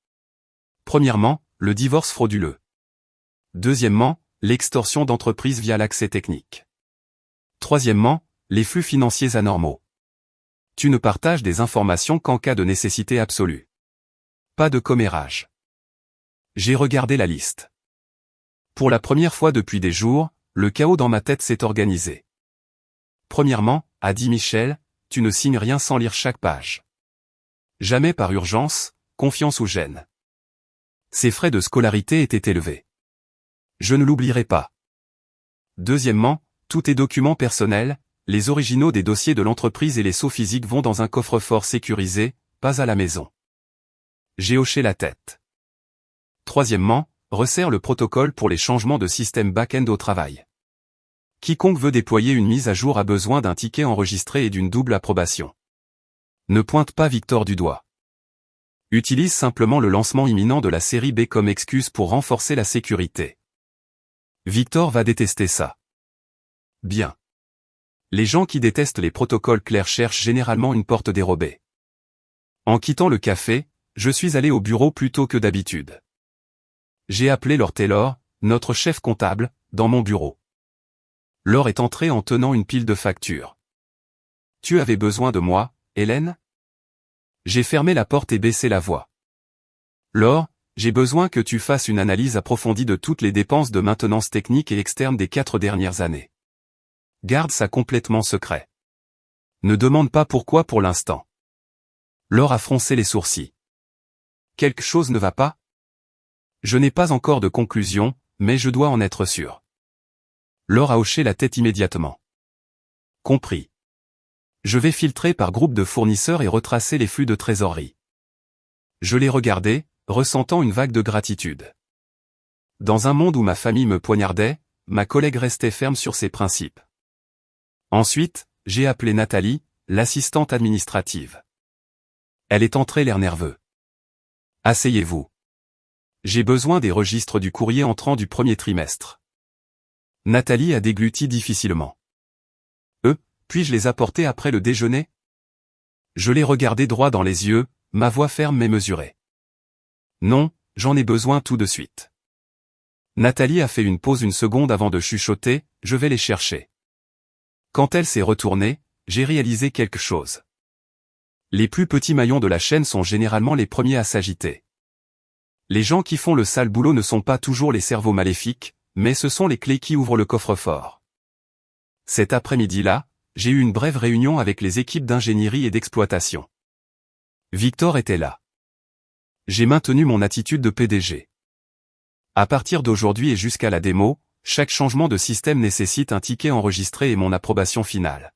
Speaker 1: Premièrement, le divorce frauduleux. Deuxièmement, l'extorsion d'entreprise via l'accès technique. Troisièmement, les flux financiers anormaux. Tu ne partages des informations qu'en cas de nécessité absolue. Pas de commérage. J'ai regardé la liste. Pour la première fois depuis des jours, le chaos dans ma tête s'est organisé. Premièrement, a dit Michel, tu ne signes rien sans lire chaque page. Jamais par urgence, confiance ou gêne. Ses frais de scolarité étaient élevés. Je ne l'oublierai pas. Deuxièmement, tous tes documents personnels, les originaux des dossiers de l'entreprise et les sceaux physiques vont dans un coffre-fort sécurisé, pas à la maison. J'ai hoché la tête. Troisièmement, resserre le protocole pour les changements de système back-end au travail. Quiconque veut déployer une mise à jour a besoin d'un ticket enregistré et d'une double approbation. Ne pointe pas Victor du doigt. Utilise simplement le lancement imminent de la série B comme excuse pour renforcer la sécurité. Victor va détester ça. Bien. Les gens qui détestent les protocoles clairs cherchent généralement une porte dérobée. En quittant le café, je suis allé au bureau plus tôt que d'habitude. J'ai appelé Laure Taylor, notre chef comptable, dans mon bureau. Laure est entrée en tenant une pile de factures. « Tu avais besoin de moi, Hélène ?» J'ai fermé la porte et baissé la voix. « Laure, j'ai besoin que tu fasses une analyse approfondie de toutes les dépenses de maintenance technique et externe des 4 dernières années. Garde ça complètement secret. Ne demande pas pourquoi pour l'instant. » Laure a froncé les sourcils. « Quelque chose ne va pas ? » Je n'ai pas encore de conclusion, mais je dois en être sûr. Laure a hoché la tête immédiatement. Compris. Je vais filtrer par groupe de fournisseurs et retracer les flux de trésorerie. Je l'ai regardé, ressentant une vague de gratitude. Dans un monde où ma famille me poignardait, ma collègue restait ferme sur ses principes. Ensuite, j'ai appelé Nathalie, l'assistante administrative. Elle est entrée l'air nerveux. Asseyez-vous. J'ai besoin des registres du courrier entrant du premier trimestre. Nathalie a dégluti difficilement. Puis-je les apporter après le déjeuner ? Je l'ai regardé droit dans les yeux, ma voix ferme mais mesurée. Non, j'en ai besoin tout de suite. Nathalie a fait une pause une seconde avant de chuchoter, je vais les chercher. Quand elle s'est retournée, j'ai réalisé quelque chose. Les plus petits maillons de la chaîne sont généralement les premiers à s'agiter. Les gens qui font le sale boulot ne sont pas toujours les cerveaux maléfiques, mais ce sont les clés qui ouvrent le coffre-fort. Cet après-midi-là, j'ai eu une brève réunion avec les équipes d'ingénierie et d'exploitation. Victor était là. J'ai maintenu mon attitude de PDG. À partir d'aujourd'hui et jusqu'à la démo, chaque changement de système nécessite un ticket enregistré et mon approbation finale.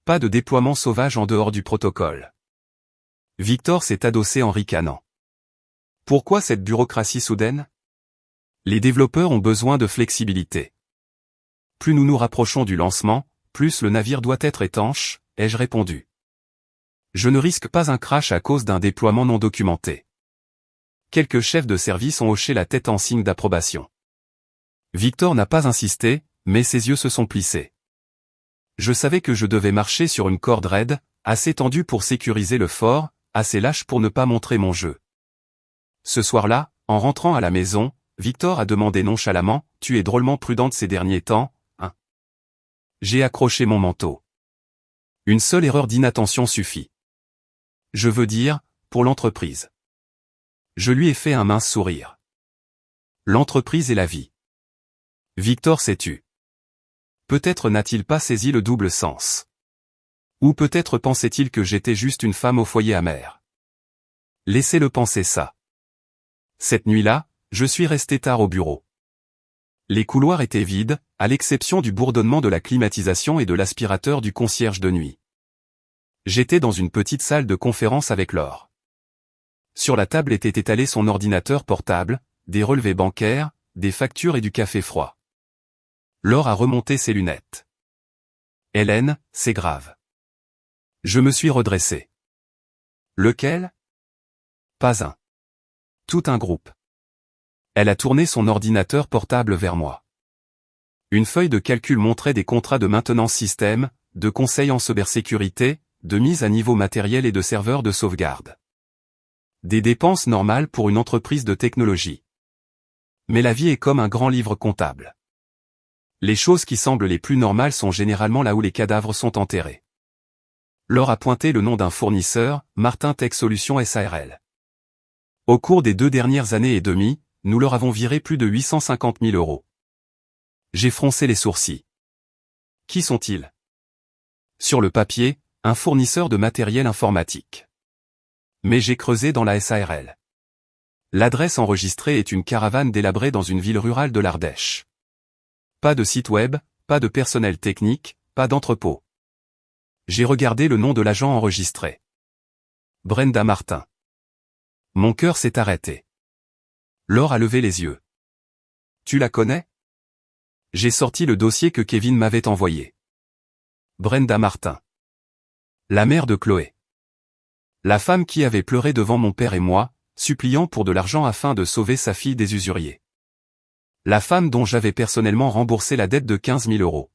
Speaker 1: Pas de déploiement sauvage en dehors du protocole. Victor s'est adossé en ricanant. Pourquoi cette bureaucratie soudaine ? Les développeurs ont besoin de flexibilité. Plus nous nous rapprochons du lancement, plus le navire doit être étanche, ai-je répondu. Je ne risque pas un crash à cause d'un déploiement non documenté. Quelques chefs de service ont hoché la tête en signe d'approbation. Victor n'a pas insisté, mais ses yeux se sont plissés. Je savais que je devais marcher sur une corde raide, assez tendue pour sécuriser le fort, assez lâche pour ne pas montrer mon jeu. Ce soir-là, en rentrant à la maison, Victor a demandé nonchalamment, « Tu es drôlement prudente ces derniers temps, hein ?» J'ai accroché mon manteau. Une seule erreur d'inattention suffit. Je veux dire, pour l'entreprise. Je lui ai fait un mince sourire. L'entreprise et la vie. Victor s'est tu. Peut-être n'a-t-il pas saisi le double sens. Ou peut-être pensait-il que j'étais juste une femme au foyer amer. Laissez-le penser ça. Cette nuit-là, je suis resté tard au bureau. Les couloirs étaient vides, à l'exception du bourdonnement de la climatisation et de l'aspirateur du concierge de nuit. J'étais dans une petite salle de conférence avec Laure. Sur la table était étalé son ordinateur portable, des relevés bancaires, des factures et du café froid. Laure a remonté ses lunettes. « Hélène, c'est grave. » Je me suis redressé. « Lequel ? » Pas un. Tout un groupe. Elle a tourné son ordinateur portable vers moi. Une feuille de calcul montrait des contrats de maintenance système, de conseil en cybersécurité, de mise à niveau matériel et de serveurs de sauvegarde. Des dépenses normales pour une entreprise de technologie. Mais la vie est comme un grand livre comptable. Les choses qui semblent les plus normales sont généralement là où les cadavres sont enterrés. Laure a pointé le nom d'un fournisseur, Martin Tech Solutions SARL. Au cours des 2 dernières années et demie, nous leur avons viré plus de 850 000 euros. J'ai froncé les sourcils. Qui sont-ils? Sur le papier, un fournisseur de matériel informatique. Mais j'ai creusé dans la SARL. L'adresse enregistrée est une caravane délabrée dans une ville rurale de l'Ardèche. Pas de site web, pas de personnel technique, pas d'entrepôt. J'ai regardé le nom de l'agent enregistré. Brenda Martin. Mon cœur s'est arrêté. Laure a levé les yeux. Tu la connais? J'ai sorti le dossier que Kevin m'avait envoyé. Brenda Martin. La mère de Chloé. La femme qui avait pleuré devant mon père et moi, suppliant pour de l'argent afin de sauver sa fille des usuriers. La femme dont j'avais personnellement remboursé la dette de 15 000 euros.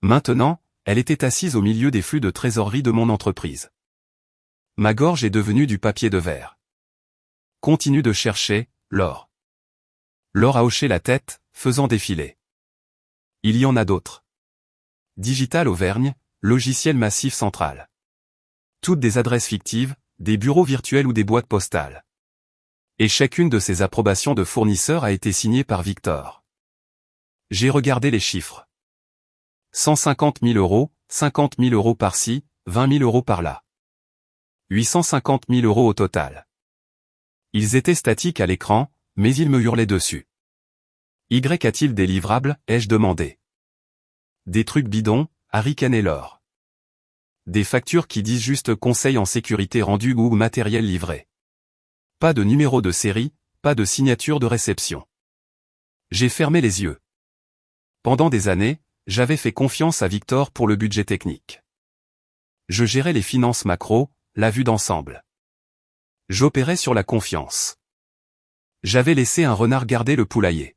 Speaker 1: Maintenant, elle était assise au milieu des flux de trésorerie de mon entreprise. Ma gorge est devenue du papier de verre. Continue de chercher, Laure. Laure a hoché la tête, faisant défiler. Il y en a d'autres. Digital Auvergne, logiciel massif central. Toutes des adresses fictives, des bureaux virtuels ou des boîtes postales. Et chacune de ces approbations de fournisseurs a été signée par Victor. J'ai regardé les chiffres. 150 000 euros, 50 000 euros par-ci, 20 000 euros par-là. 850 000 euros au total. Ils étaient statiques à l'écran, mais ils me hurlaient dessus. Y a-t-il des livrables, ai-je demandé. Des trucs bidons, a ricané Laure. Des factures qui disent juste conseil en sécurité rendu ou matériel livré. Pas de numéro de série, pas de signature de réception. J'ai fermé les yeux. Pendant des années, j'avais fait confiance à Victor pour le budget technique. Je gérais les finances macro, la vue d'ensemble. J'opérais sur la confiance. J'avais laissé un renard garder le poulailler.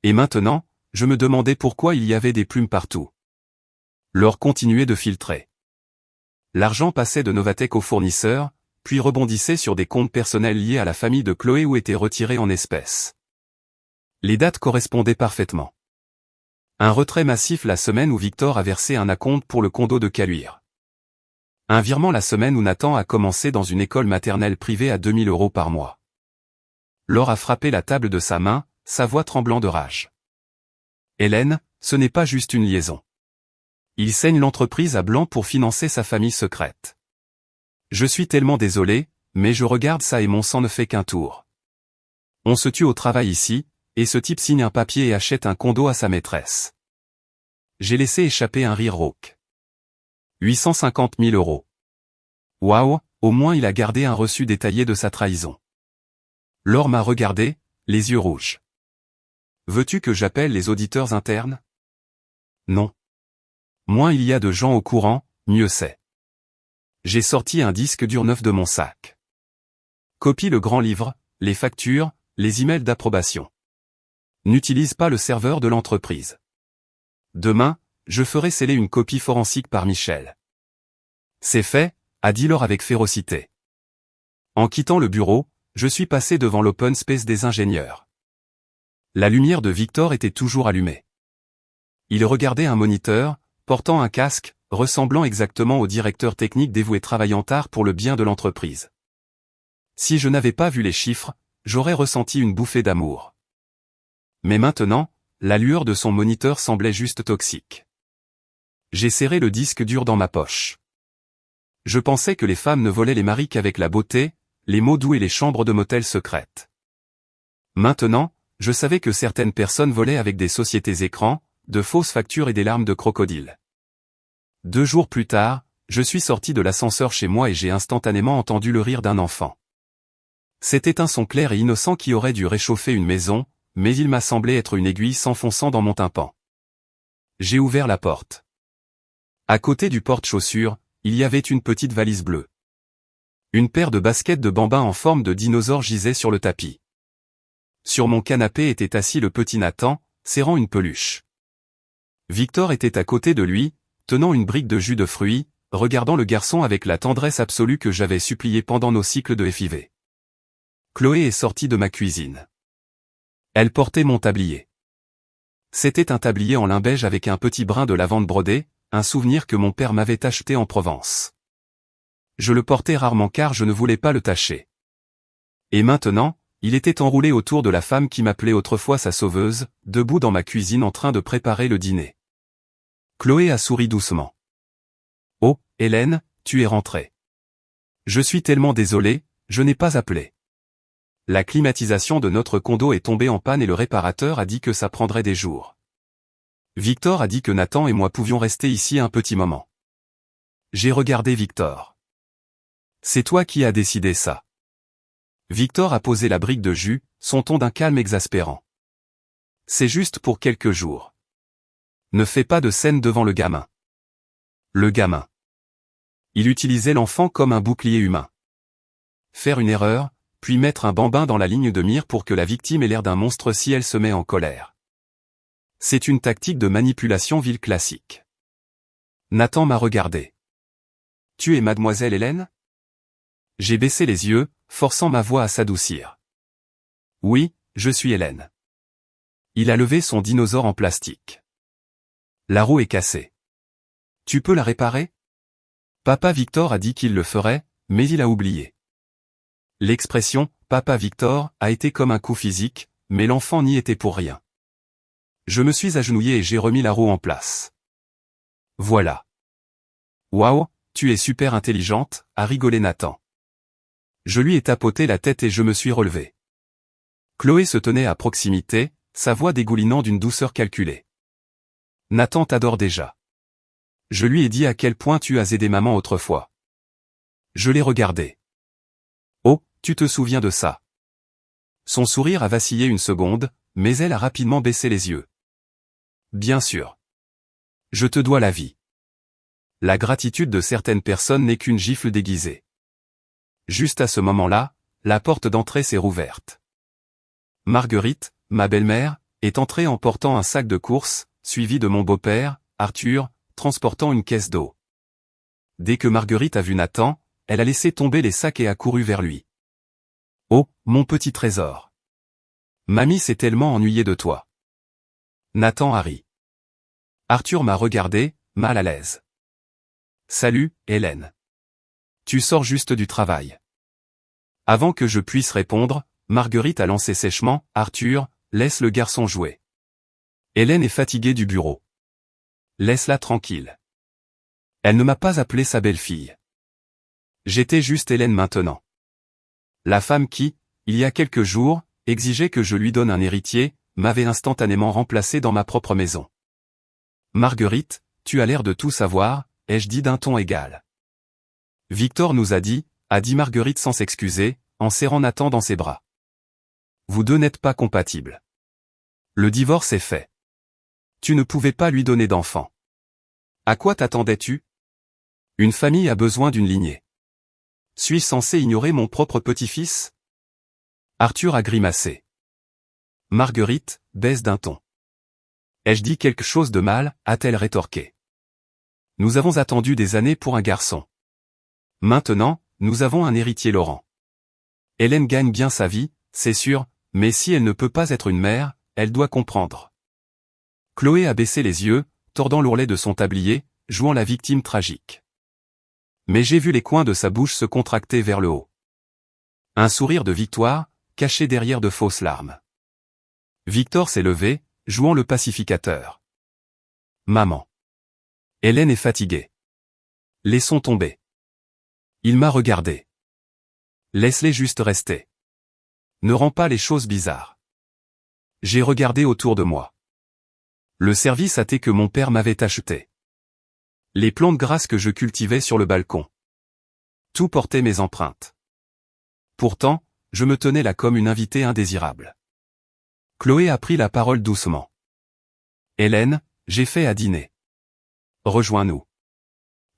Speaker 1: Et maintenant, je me demandais pourquoi il y avait des plumes partout. Laure continuait de filtrer. L'argent passait de Novatech aux fournisseurs, puis rebondissait sur des comptes personnels liés à la famille de Chloé ou était retiré en espèces. Les dates correspondaient parfaitement. Un retrait massif la semaine où Victor a versé un acompte pour le condo de Caluire. Un virement la semaine où Nathan a commencé dans une école maternelle privée à 2 000 euros par mois. Laure a frappé la table de sa main, sa voix tremblant de rage. Hélène, ce n'est pas juste une liaison. Il saigne l'entreprise à blanc pour financer sa famille secrète. Je suis tellement désolé, mais je regarde ça et mon sang ne fait qu'un tour. On se tue au travail ici, et ce type signe un papier et achète un condo à sa maîtresse. J'ai laissé échapper un rire rauque. 850 000 euros. Waouh, au moins il a gardé un reçu détaillé de sa trahison. Laure m'a regardé, les yeux rouges. Veux-tu que j'appelle les auditeurs internes? Non. Moins il y a de gens au courant, mieux c'est. J'ai sorti un disque dur neuf de mon sac. Copie le grand livre, les factures, les emails d'approbation. N'utilise pas le serveur de l'entreprise. Demain, je ferai sceller une copie forensique par Michel. C'est fait, a dit Laure avec férocité. En quittant le bureau, je suis passé devant l'open space des ingénieurs. La lumière de Victor était toujours allumée. Il regardait un moniteur, portant un casque, ressemblant exactement au directeur technique dévoué travaillant tard pour le bien de l'entreprise. Si je n'avais pas vu les chiffres, j'aurais ressenti une bouffée d'amour. Mais maintenant, la lueur de son moniteur semblait juste toxique. J'ai serré le disque dur dans ma poche. Je pensais que les femmes ne volaient les maris qu'avec la beauté, les mots doux et les chambres de motel secrètes. Maintenant, je savais que certaines personnes volaient avec des sociétés écrans, de fausses factures et des larmes de crocodile. 2 jours plus tard, je suis sorti de l'ascenseur chez moi et j'ai instantanément entendu le rire d'un enfant. C'était un son clair et innocent qui aurait dû réchauffer une maison, mais il m'a semblé être une aiguille s'enfonçant dans mon tympan. J'ai ouvert la porte. À côté du porte-chaussures, il y avait une petite valise bleue. Une paire de baskets de bambins en forme de dinosaure gisait sur le tapis. Sur mon canapé était assis le petit Nathan, serrant une peluche. Victor était à côté de lui, tenant une brique de jus de fruits, regardant le garçon avec la tendresse absolue que j'avais suppliée pendant nos cycles de FIV. Chloé est sortie de ma cuisine. Elle portait mon tablier. C'était un tablier en lin beige avec un petit brin de lavande brodé, un souvenir que mon père m'avait acheté en Provence. Je le portais rarement car je ne voulais pas le tacher. Et maintenant, il était enroulé autour de la femme qui m'appelait autrefois sa sauveuse, debout dans ma cuisine en train de préparer le dîner. Chloé a souri doucement. « Oh, Hélène, tu es rentrée. Je suis tellement désolé, je n'ai pas appelé. La climatisation de notre condo est tombée en panne et le réparateur a dit que ça prendrait des jours. Victor a dit que Nathan et moi pouvions rester ici un petit moment. » J'ai regardé Victor. « C'est toi qui as décidé ça. » Victor a posé la brique de jus, son ton d'un calme exaspérant. « C'est juste pour quelques jours. Ne fais pas de scène devant le gamin. » Le gamin. Il utilisait l'enfant comme un bouclier humain. Faire une erreur, puis mettre un bambin dans la ligne de mire pour que la victime ait l'air d'un monstre si elle se met en colère. C'est une tactique de manipulation vile classique. Nathan m'a regardé. « Tu es mademoiselle Hélène ?» J'ai baissé les yeux, forçant ma voix à s'adoucir. « Oui, je suis Hélène. » Il a levé son dinosaure en plastique. « La roue est cassée. Tu peux la réparer ?» Papa Victor a dit qu'il le ferait, mais il a oublié. L'expression « Papa Victor » a été comme un coup physique, mais l'enfant n'y était pour rien. Je me suis agenouillé et j'ai remis la roue en place. Voilà. Waouh, tu es super intelligente, a rigolé Nathan. Je lui ai tapoté la tête et je me suis relevé. Chloé se tenait à proximité, sa voix dégoulinant d'une douceur calculée. Nathan t'adore déjà. Je lui ai dit à quel point tu as aidé maman autrefois. Je l'ai regardé. Oh, tu te souviens de ça. Son sourire a vacillé une seconde, mais elle a rapidement baissé les yeux. Bien sûr. Je te dois la vie. La gratitude de certaines personnes n'est qu'une gifle déguisée. Juste à ce moment-là, la porte d'entrée s'est rouverte. Marguerite, ma belle-mère, est entrée en portant un sac de courses, suivie de mon beau-père, Arthur, transportant une caisse d'eau. Dès que Marguerite a vu Nathan, elle a laissé tomber les sacs et a couru vers lui. « Oh, mon petit trésor. Mamie s'est tellement ennuyée de toi. » Nathan a ri. Arthur m'a regardé, mal à l'aise. « Salut, Hélène. Tu sors juste du travail. » Avant que je puisse répondre, Marguerite a lancé sèchement, « Arthur, laisse le garçon jouer. Hélène est fatiguée du bureau. Laisse-la tranquille. Elle ne m'a pas appelé sa belle-fille. J'étais juste Hélène maintenant. La femme qui, il y a quelques jours, exigeait que je lui donne un héritier, m'avait instantanément remplacé dans ma propre maison. Marguerite, tu as l'air de tout savoir, ai-je dit d'un ton égal. Victor nous a dit Marguerite sans s'excuser, en serrant Nathan dans ses bras. Vous deux n'êtes pas compatibles. Le divorce est fait. Tu ne pouvais pas lui donner d'enfant. À quoi t'attendais-tu? Une famille a besoin d'une lignée. Suis-je censé ignorer mon propre petit-fils? Arthur a grimacé. Marguerite, baisse d'un ton. Ai-je dit quelque chose de mal, a-t-elle rétorqué. Nous avons attendu des années pour un garçon. Maintenant, nous avons un héritier Laurent. Hélène gagne bien sa vie, c'est sûr, mais si elle ne peut pas être une mère, elle doit comprendre. Chloé a baissé les yeux, tordant l'ourlet de son tablier, jouant la victime tragique. Mais j'ai vu les coins de sa bouche se contracter vers le haut. Un sourire de victoire, caché derrière de fausses larmes. Victor s'est levé, jouant le pacificateur. Maman. Hélène est fatiguée. Laissons tomber. Il m'a regardé. Laisse-les juste rester. Ne rends pas les choses bizarres. J'ai regardé autour de moi. Le service à thé que mon père m'avait acheté. Les plantes grasses que je cultivais sur le balcon. Tout portait mes empreintes. Pourtant, je me tenais là comme une invitée indésirable. Chloé a pris la parole doucement. Hélène, j'ai fait à dîner. Rejoins-nous.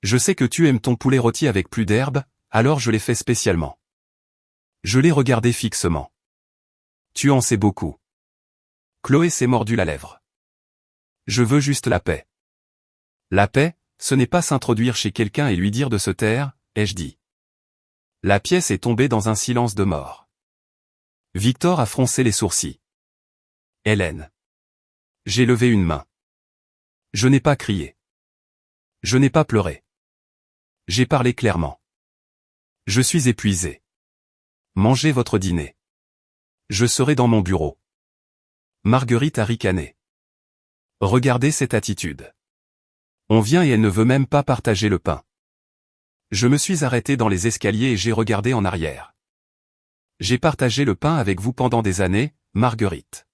Speaker 1: Je sais que tu aimes ton poulet rôti avec plus d'herbe, alors je l'ai fait spécialement. Je l'ai regardé fixement. Tu en sais beaucoup. Chloé s'est mordu la lèvre. Je veux juste la paix. La paix, ce n'est pas s'introduire chez quelqu'un et lui dire de se taire, ai-je dit. La pièce est tombée dans un silence de mort. Victor a froncé les sourcils. Hélène. J'ai levé une main. Je n'ai pas crié. Je n'ai pas pleuré. J'ai parlé clairement. Je suis épuisé. Mangez votre dîner. Je serai dans mon bureau. Marguerite a ricané. Regardez cette attitude. On vient et elle ne veut même pas partager le pain. Je me suis arrêté dans les escaliers et j'ai regardé en arrière. J'ai partagé le pain avec vous pendant des années, Marguerite.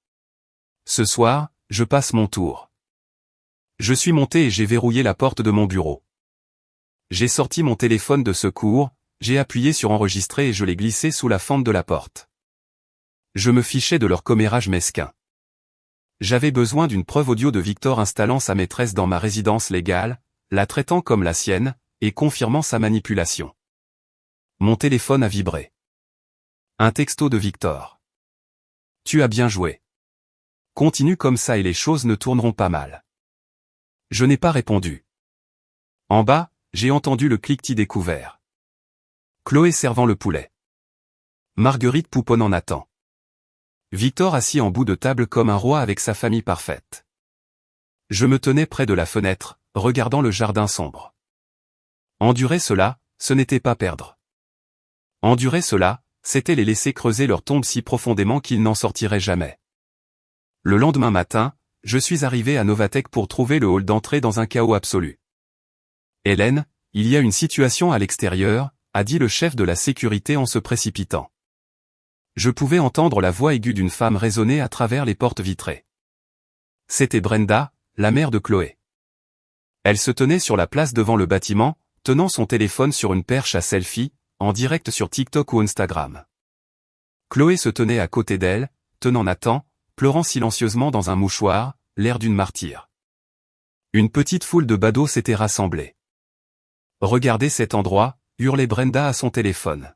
Speaker 1: Ce soir, je passe mon tour. Je suis monté et j'ai verrouillé la porte de mon bureau. J'ai sorti mon téléphone de secours, j'ai appuyé sur enregistrer et je l'ai glissé sous la fente de la porte. Je me fichais de leur commérage mesquin. J'avais besoin d'une preuve audio de Victor installant sa maîtresse dans ma résidence légale, la traitant comme la sienne, et confirmant sa manipulation. Mon téléphone a vibré. Un texto de Victor. Tu as bien joué. Continue comme ça et les choses ne tourneront pas mal. Je n'ai pas répondu. En bas, j'ai entendu le cliquetis des couverts. Chloé servant le poulet. Marguerite pouponnant Nathan. Victor assis en bout de table comme un roi avec sa famille parfaite. Je me tenais près de la fenêtre, regardant le jardin sombre. Endurer cela, ce n'était pas perdre. Endurer cela, c'était les laisser creuser leur tombe si profondément qu'ils n'en sortiraient jamais. Le lendemain matin, je suis arrivé à Novatech pour trouver le hall d'entrée dans un chaos absolu. Hélène, il y a une situation à l'extérieur, a dit le chef de la sécurité en se précipitant. Je pouvais entendre la voix aiguë d'une femme résonner à travers les portes vitrées. C'était Brenda, la mère de Chloé. Elle se tenait sur la place devant le bâtiment, tenant son téléphone sur une perche à selfie, en direct sur TikTok ou Instagram. Chloé se tenait à côté d'elle, tenant Nathan, pleurant silencieusement dans un mouchoir, l'air d'une martyre. Une petite foule de badauds s'était rassemblée. Regardez cet endroit, hurlait Brenda à son téléphone.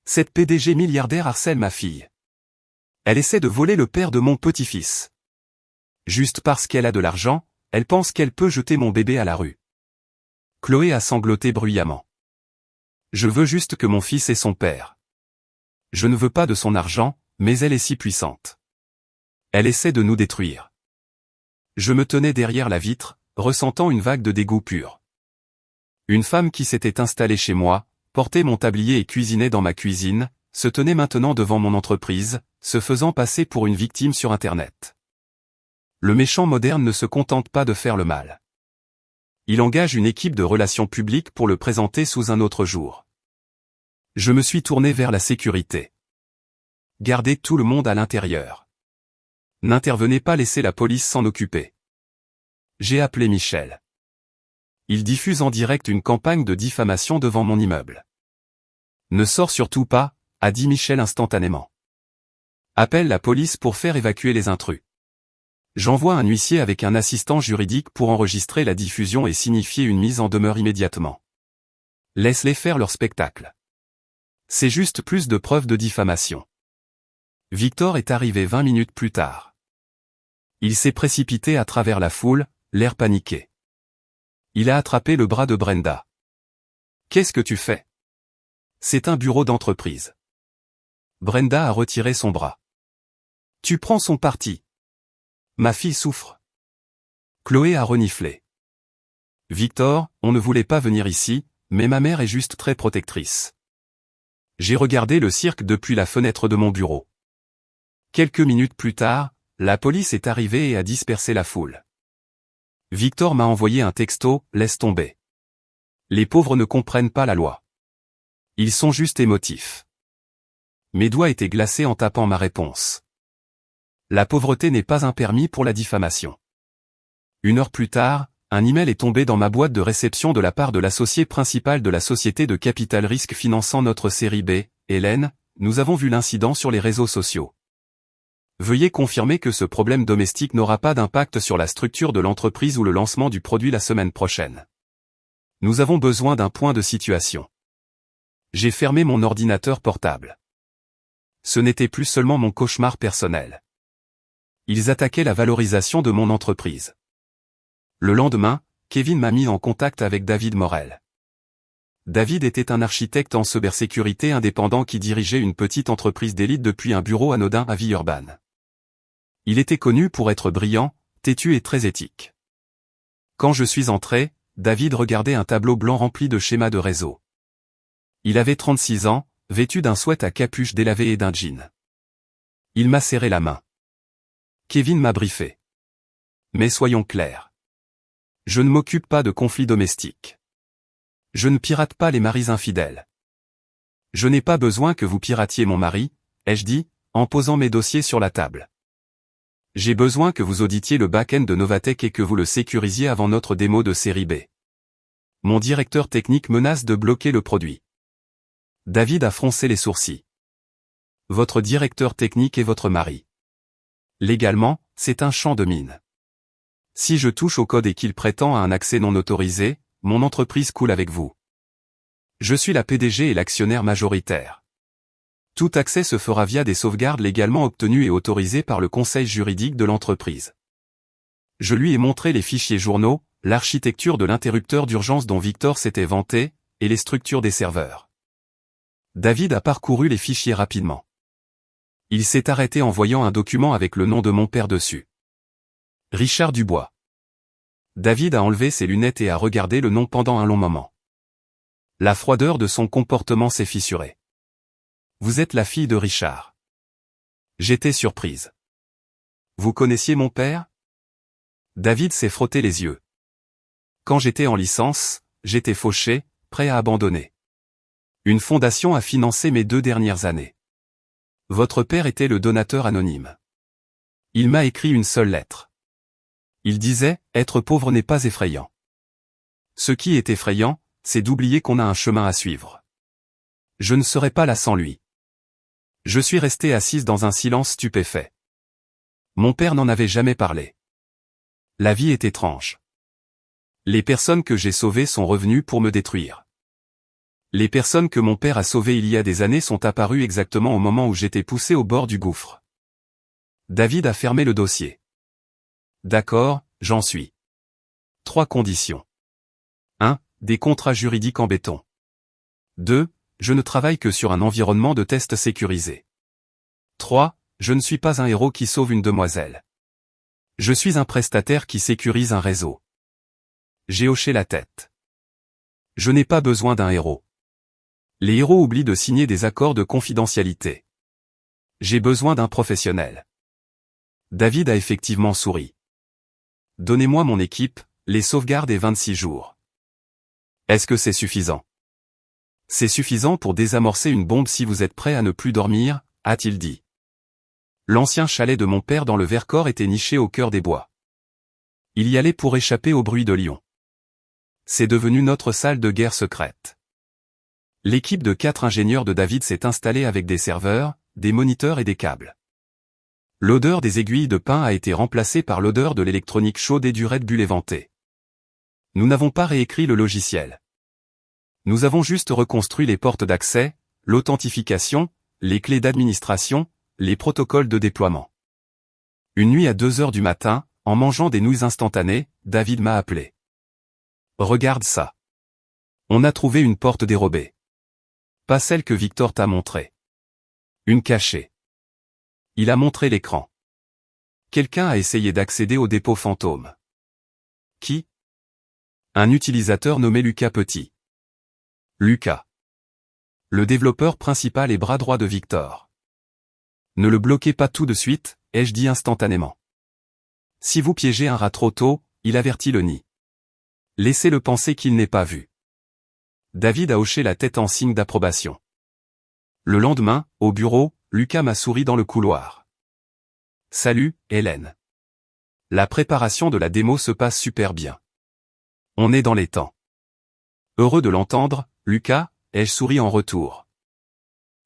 Speaker 1: Cette PDG milliardaire harcèle ma fille. Elle essaie de voler le père de mon petit-fils. Juste parce qu'elle a de l'argent, elle pense qu'elle peut jeter mon bébé à la rue. Chloé a sangloté bruyamment. Je veux juste que mon fils ait son père. Je ne veux pas de son argent, mais elle est si puissante. Elle essaie de nous détruire. Je me tenais derrière la vitre, ressentant une vague de dégoût pur. Une femme qui s'était installée chez moi, portait mon tablier et cuisinait dans ma cuisine, se tenait maintenant devant mon entreprise, se faisant passer pour une victime sur Internet. Le méchant moderne ne se contente pas de faire le mal. Il engage une équipe de relations publiques pour le présenter sous un autre jour. Je me suis tourné vers la sécurité. Gardez tout le monde à l'intérieur. N'intervenez pas, laissez la police s'en occuper. J'ai appelé Michel. Il diffuse en direct une campagne de diffamation devant mon immeuble. Ne sors surtout pas, a dit Michel instantanément. Appelle la police pour faire évacuer les intrus. J'envoie un huissier avec un assistant juridique pour enregistrer la diffusion et signifier une mise en demeure immédiatement. Laisse-les faire leur spectacle. C'est juste plus de preuves de diffamation. Victor est arrivé 20 minutes plus tard. Il s'est précipité à travers la foule, l'air paniqué. Il a attrapé le bras de Brenda. Qu'est-ce que tu fais? C'est un bureau d'entreprise. Brenda a retiré son bras. Tu prends son parti. Ma fille souffre. Chloé a reniflé. Victor, on ne voulait pas venir ici, mais ma mère est juste très protectrice. J'ai regardé le cirque depuis la fenêtre de mon bureau. Quelques minutes plus tard, la police est arrivée et a dispersé la foule. Victor m'a envoyé un texto, laisse tomber. Les pauvres ne comprennent pas la loi. Ils sont juste émotifs. Mes doigts étaient glacés en tapant ma réponse. La pauvreté n'est pas un permis pour la diffamation. 1 heure plus tard, un email est tombé dans ma boîte de réception de la part de l'associé principal de la société de capital risque finançant notre série B, Hélène, nous avons vu l'incident sur les réseaux sociaux. Veuillez confirmer que ce problème domestique n'aura pas d'impact sur la structure de l'entreprise ou le lancement du produit la semaine prochaine. Nous avons besoin d'un point de situation. J'ai fermé mon ordinateur portable. Ce n'était plus seulement mon cauchemar personnel. Ils attaquaient la valorisation de mon entreprise. Le lendemain, Kevin m'a mis en contact avec David Morel. David était un architecte en cybersécurité indépendant qui dirigeait une petite entreprise d'élite depuis un bureau anodin à Villeurbanne. Il était connu pour être brillant, têtu et très éthique. Quand je suis entré, David regardait un tableau blanc rempli de schémas de réseau. Il avait 36 ans, vêtu d'un sweat à capuche délavé et d'un jean. Il m'a serré la main. Kevin m'a briefé. Mais soyons clairs. Je ne m'occupe pas de conflits domestiques. Je ne pirate pas les maris infidèles. Je n'ai pas besoin que vous piratiez mon mari, ai-je dit, en posant mes dossiers sur la table. J'ai besoin que vous auditiez le back-end de Novatech et que vous le sécurisiez avant notre démo de série B. Mon directeur technique menace de bloquer le produit. David a froncé les sourcils. Votre directeur technique est votre mari. Légalement, c'est un champ de mine. Si je touche au code et qu'il prétend à un accès non autorisé, mon entreprise coule avec vous. Je suis la PDG et l'actionnaire majoritaire. Tout accès se fera via des sauvegardes légalement obtenues et autorisées par le conseil juridique de l'entreprise. Je lui ai montré les fichiers journaux, l'architecture de l'interrupteur d'urgence dont Victor s'était vanté, et les structures des serveurs. David a parcouru les fichiers rapidement. Il s'est arrêté en voyant un document avec le nom de mon père dessus. Richard Dubois. David a enlevé ses lunettes et a regardé le nom pendant un long moment. La froideur de son comportement s'est fissurée. Vous êtes la fille de Richard. J'étais surprise. Vous connaissiez mon père? David s'est frotté les yeux. Quand j'étais en licence, j'étais fauché, prêt à abandonner. Une fondation a financé mes 2 dernières années. Votre père était le donateur anonyme. Il m'a écrit une seule lettre. Il disait, être pauvre n'est pas effrayant. Ce qui est effrayant, c'est d'oublier qu'on a un chemin à suivre. Je ne serais pas là sans lui. Je suis resté assise dans un silence stupéfait. Mon père n'en avait jamais parlé. La vie est étrange. Les personnes que j'ai sauvées sont revenues pour me détruire. Les personnes que mon père a sauvées il y a des années sont apparues exactement au moment où j'étais poussé au bord du gouffre. David a fermé le dossier. D'accord, j'en suis. 3 conditions. 1. Des contrats juridiques en béton. 2. Je ne travaille que sur un environnement de test sécurisé. 3. Je ne suis pas un héros qui sauve une demoiselle. Je suis un prestataire qui sécurise un réseau. J'ai hoché la tête. Je n'ai pas besoin d'un héros. Les héros oublient de signer des accords de confidentialité. J'ai besoin d'un professionnel. David a effectivement souri. Donnez-moi mon équipe, les sauvegardes et 26 jours. Est-ce que c'est suffisant? C'est suffisant pour désamorcer une bombe si vous êtes prêt à ne plus dormir, a-t-il dit. L'ancien chalet de mon père dans le Vercors était niché au cœur des bois. Il y allait pour échapper au bruit de lion. C'est devenu notre salle de guerre secrète. L'équipe de 4 ingénieurs de David s'est installée avec des serveurs, des moniteurs et des câbles. L'odeur des aiguilles de pain a été remplacée par l'odeur de l'électronique chaude et du Red Bull éventé. Nous n'avons pas réécrit le logiciel. Nous avons juste reconstruit les portes d'accès, l'authentification, les clés d'administration, les protocoles de déploiement. Une nuit à 2 heures du matin, en mangeant des nouilles instantanées, David m'a appelé. Regarde ça. On a trouvé une porte dérobée. Pas celle que Victor t'a montrée. Une cachée. Il a montré l'écran. Quelqu'un a essayé d'accéder au dépôt fantôme. Qui? Un utilisateur nommé Lucas Petit. Lucas. Le développeur principal et bras droit de Victor. Ne le bloquez pas tout de suite, ai-je dit instantanément. Si vous piégez un rat trop tôt, il avertit le nid. Laissez-le penser qu'il n'est pas vu. David a hoché la tête en signe d'approbation. Le lendemain, au bureau, Lucas m'a souri dans le couloir. Salut, Hélène. La préparation de la démo se passe super bien. On est dans les temps. Heureux de l'entendre, Lucas, ai-je souri en retour.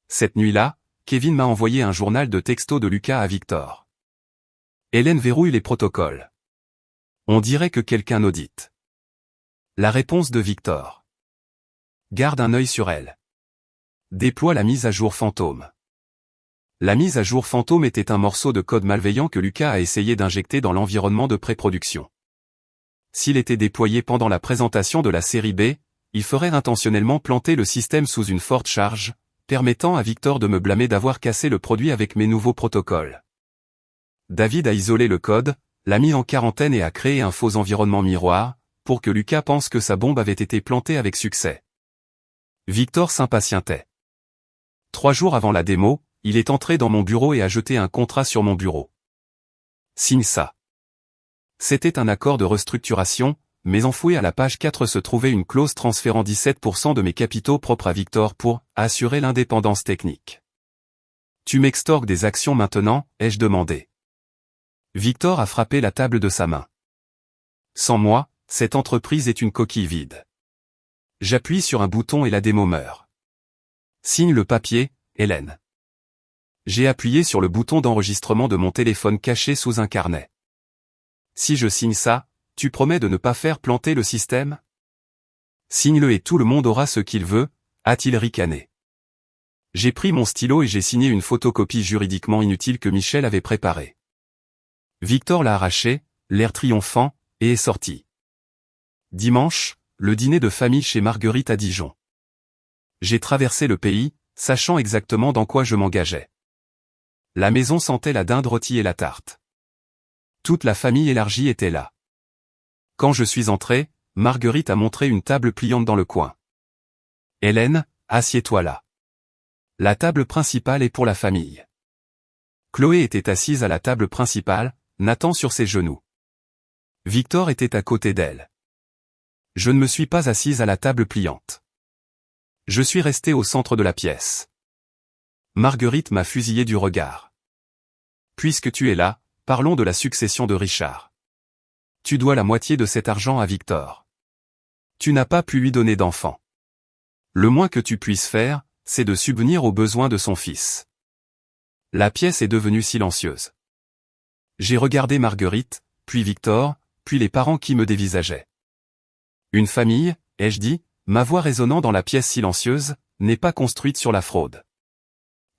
Speaker 1: Cette nuit-là, Kevin m'a envoyé un journal de texto de Lucas à Victor. Hélène verrouille les protocoles. On dirait que quelqu'un audite. La réponse de Victor. Garde un œil sur elle. Déploie la mise à jour fantôme. La mise à jour fantôme était un morceau de code malveillant que Lucas a essayé d'injecter dans l'environnement de pré-production. S'il était déployé pendant la présentation de la série B, il ferait intentionnellement planter le système sous une forte charge, permettant à Victor de me blâmer d'avoir cassé le produit avec mes nouveaux protocoles. David a isolé le code, l'a mis en quarantaine et a créé un faux environnement miroir, pour que Lucas pense que sa bombe avait été plantée avec succès. Victor s'impatientait. 3 jours avant la démo, il est entré dans mon bureau et a jeté un contrat sur mon bureau. Signe ça. C'était un accord de restructuration, mais enfoué à la page 4 se trouvait une clause transférant 17% de mes capitaux propres à Victor pour assurer l'indépendance technique. Tu m'extorques des actions maintenant, ai-je demandé. Victor a frappé la table de sa main. Sans moi, cette entreprise est une coquille vide. J'appuie sur un bouton et la démo meurt. Signe le papier, Hélène. J'ai appuyé sur le bouton d'enregistrement de mon téléphone caché sous un carnet. Si je signe ça, tu promets de ne pas faire planter le système? Signe-le et tout le monde aura ce qu'il veut, a-t-il ricané. J'ai pris mon stylo et j'ai signé une photocopie juridiquement inutile que Michel avait préparée. Victor l'a arrachée, l'air triomphant, et est sorti. Dimanche, le dîner de famille chez Marguerite à Dijon. J'ai traversé le pays, sachant exactement dans quoi je m'engageais. La maison sentait la dinde rôtie et la tarte. Toute la famille élargie était là. Quand je suis entré, Marguerite a montré une table pliante dans le coin. Hélène, assieds-toi là. La table principale est pour la famille. Chloé était assise à la table principale, Nathan sur ses genoux. Victor était à côté d'elle. Je ne me suis pas assise à la table pliante. Je suis resté au centre de la pièce. Marguerite m'a fusillé du regard. Puisque tu es là, parlons de la succession de Richard. Tu dois la moitié de cet argent à Victor. Tu n'as pas pu lui donner d'enfant. Le moins que tu puisses faire, c'est de subvenir aux besoins de son fils. La pièce est devenue silencieuse. J'ai regardé Marguerite, puis Victor, puis les parents qui me dévisageaient. Une famille, ai-je dit, ma voix résonnant dans la pièce silencieuse, n'est pas construite sur la fraude.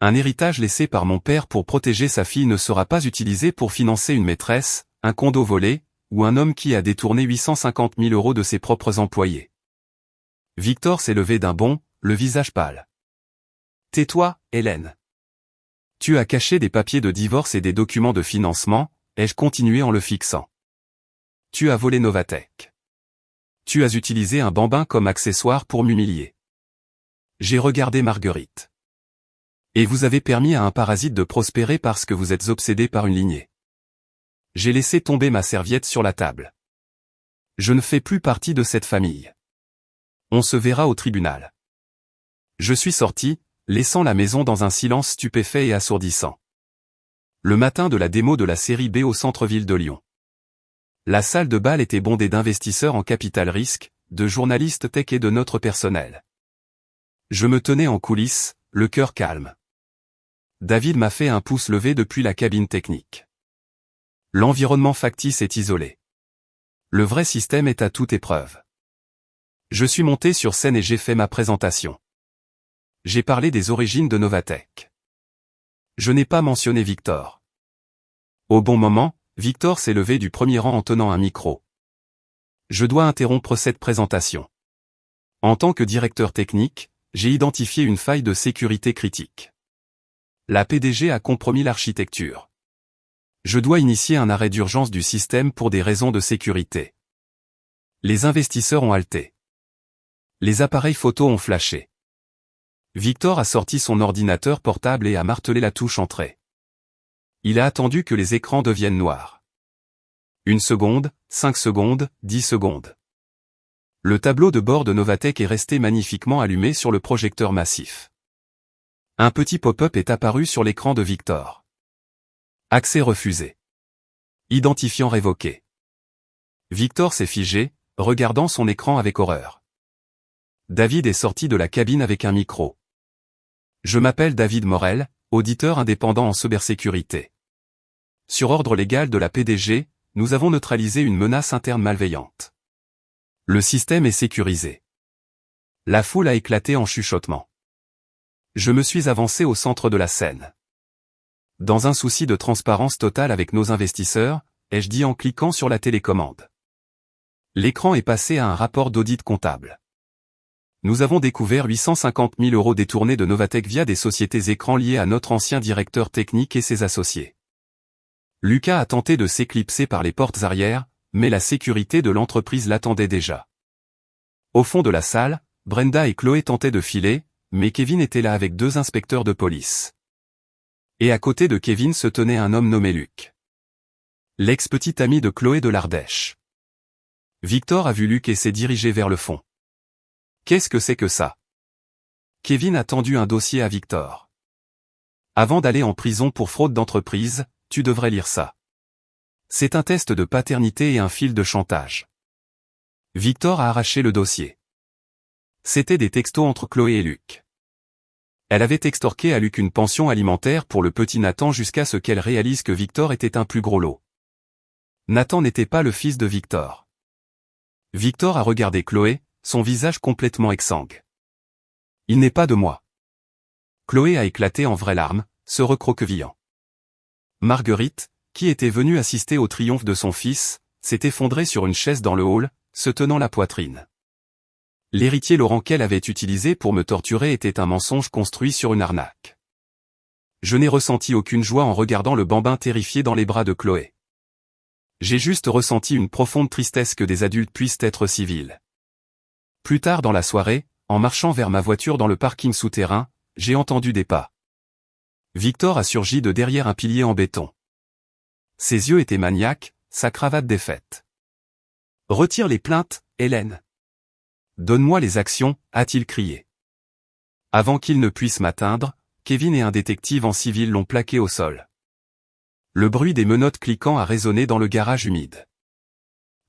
Speaker 1: Un héritage laissé par mon père pour protéger sa fille ne sera pas utilisé pour financer une maîtresse, un condo volé, ou un homme qui a détourné 850 000 € de ses propres employés. Victor s'est levé d'un bond, le visage pâle. Tais-toi, Hélène. Tu as caché des papiers de divorce et des documents de financement, ai-je continué en le fixant. Tu as volé Novatech. Tu as utilisé un bambin comme accessoire pour m'humilier. J'ai regardé Marguerite. Et vous avez permis à un parasite de prospérer parce que vous êtes obsédé par une lignée. J'ai laissé tomber ma serviette sur la table. Je ne fais plus partie de cette famille. On se verra au tribunal. Je suis sorti, laissant la maison dans un silence stupéfait et assourdissant. Le matin de la démo de la série B au centre-ville de Lyon. La salle de bal était bondée d'investisseurs en capital risque, de journalistes tech et de notre personnel. Je me tenais en coulisses, le cœur calme. David m'a fait un pouce levé depuis la cabine technique. L'environnement factice est isolé. Le vrai système est à toute épreuve. Je suis monté sur scène et j'ai fait ma présentation. J'ai parlé des origines de Novatech. Je n'ai pas mentionné Victor. Au bon moment, Victor s'est levé du premier rang en tenant un micro. Je dois interrompre cette présentation. En tant que directeur technique, j'ai identifié une faille de sécurité critique. La PDG a compromis l'architecture. Je dois initier un arrêt d'urgence du système pour des raisons de sécurité. Les investisseurs ont halté. Les appareils photo ont flashé. Victor a sorti son ordinateur portable et a martelé la touche entrée. Il a attendu que les écrans deviennent noirs. 1 seconde, 5 secondes, 10 secondes. Le tableau de bord de Novatech est resté magnifiquement allumé sur le projecteur massif. Un petit pop-up est apparu sur l'écran de Victor. Accès refusé. Identifiant révoqué. Victor s'est figé, regardant son écran avec horreur. David est sorti de la cabine avec un micro. Je m'appelle David Morel, auditeur indépendant en cybersécurité. Sur ordre légal de la PDG, nous avons neutralisé une menace interne malveillante. Le système est sécurisé. La foule a éclaté en chuchotements. Je me suis avancé au centre de la scène. Dans un souci de transparence totale avec nos investisseurs, ai-je dit en cliquant sur la télécommande. L'écran est passé à un rapport d'audit comptable. Nous avons découvert 850 000 € détournés de Novatech via des sociétés écrans liées à notre ancien directeur technique et ses associés. Lucas a tenté de s'éclipser par les portes arrière, mais la sécurité de l'entreprise l'attendait déjà. Au fond de la salle, Brenda et Chloé tentaient de filer, mais Kevin était là avec 2 inspecteurs de police. Et à côté de Kevin se tenait un homme nommé Luc. L'ex-petit ami de Chloé de l'Ardèche. Victor a vu Luc et s'est dirigé vers le fond. Qu'est-ce que c'est que ça? Kevin a tendu un dossier à Victor. Avant d'aller en prison pour fraude d'entreprise, tu devrais lire ça. C'est un test de paternité et un fil de chantage. Victor a arraché le dossier. C'était des textos entre Chloé et Luc. Elle avait extorqué à Luc une pension alimentaire pour le petit Nathan jusqu'à ce qu'elle réalise que Victor était un plus gros lot. Nathan n'était pas le fils de Victor. Victor a regardé Chloé, son visage complètement exsangue. Il n'est pas de moi. Chloé a éclaté en vraies larmes, se recroquevillant. Marguerite, qui était venue assister au triomphe de son fils, s'est effondrée sur une chaise dans le hall, se tenant la poitrine. L'héritier Laurent qu'elle avait utilisé pour me torturer était un mensonge construit sur une arnaque. Je n'ai ressenti aucune joie en regardant le bambin terrifié dans les bras de Chloé. J'ai juste ressenti une profonde tristesse que des adultes puissent être civils. Plus tard dans la soirée, en marchant vers ma voiture dans le parking souterrain, j'ai entendu des pas. Victor a surgi de derrière un pilier en béton. Ses yeux étaient maniaques, sa cravate défaite. « Retire les plaintes, Hélène. Donne-moi les actions », a-t-il crié. Avant qu'il ne puisse m'atteindre, Kevin et un détective en civil l'ont plaqué au sol. Le bruit des menottes cliquant a résonné dans le garage humide.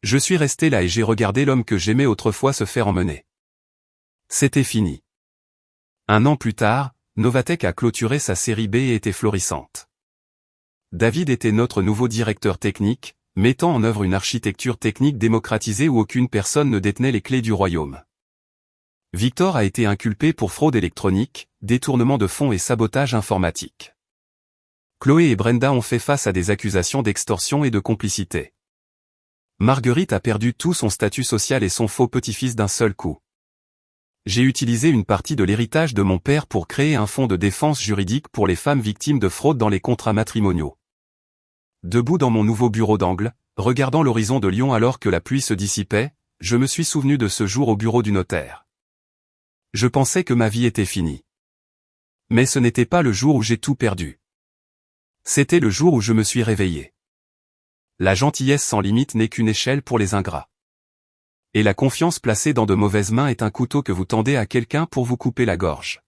Speaker 1: Je suis resté là et j'ai regardé l'homme que j'aimais autrefois se faire emmener. C'était fini. 1 an plus tard, Novatech a clôturé sa série B et était florissante. David était notre nouveau directeur technique, mettant en œuvre une architecture technique démocratisée où aucune personne ne détenait les clés du royaume. Victor a été inculpé pour fraude électronique, détournement de fonds et sabotage informatique. Chloé et Brenda ont fait face à des accusations d'extorsion et de complicité. Marguerite a perdu tout son statut social et son faux petit-fils d'un seul coup. J'ai utilisé une partie de l'héritage de mon père pour créer un fonds de défense juridique pour les femmes victimes de fraude dans les contrats matrimoniaux. Debout dans mon nouveau bureau d'angle, regardant l'horizon de Lyon alors que la pluie se dissipait, je me suis souvenu de ce jour au bureau du notaire. Je pensais que ma vie était finie. Mais ce n'était pas le jour où j'ai tout perdu. C'était le jour où je me suis réveillé. La gentillesse sans limite n'est qu'une échelle pour les ingrats. Et la confiance placée dans de mauvaises mains est un couteau que vous tendez à quelqu'un pour vous couper la gorge.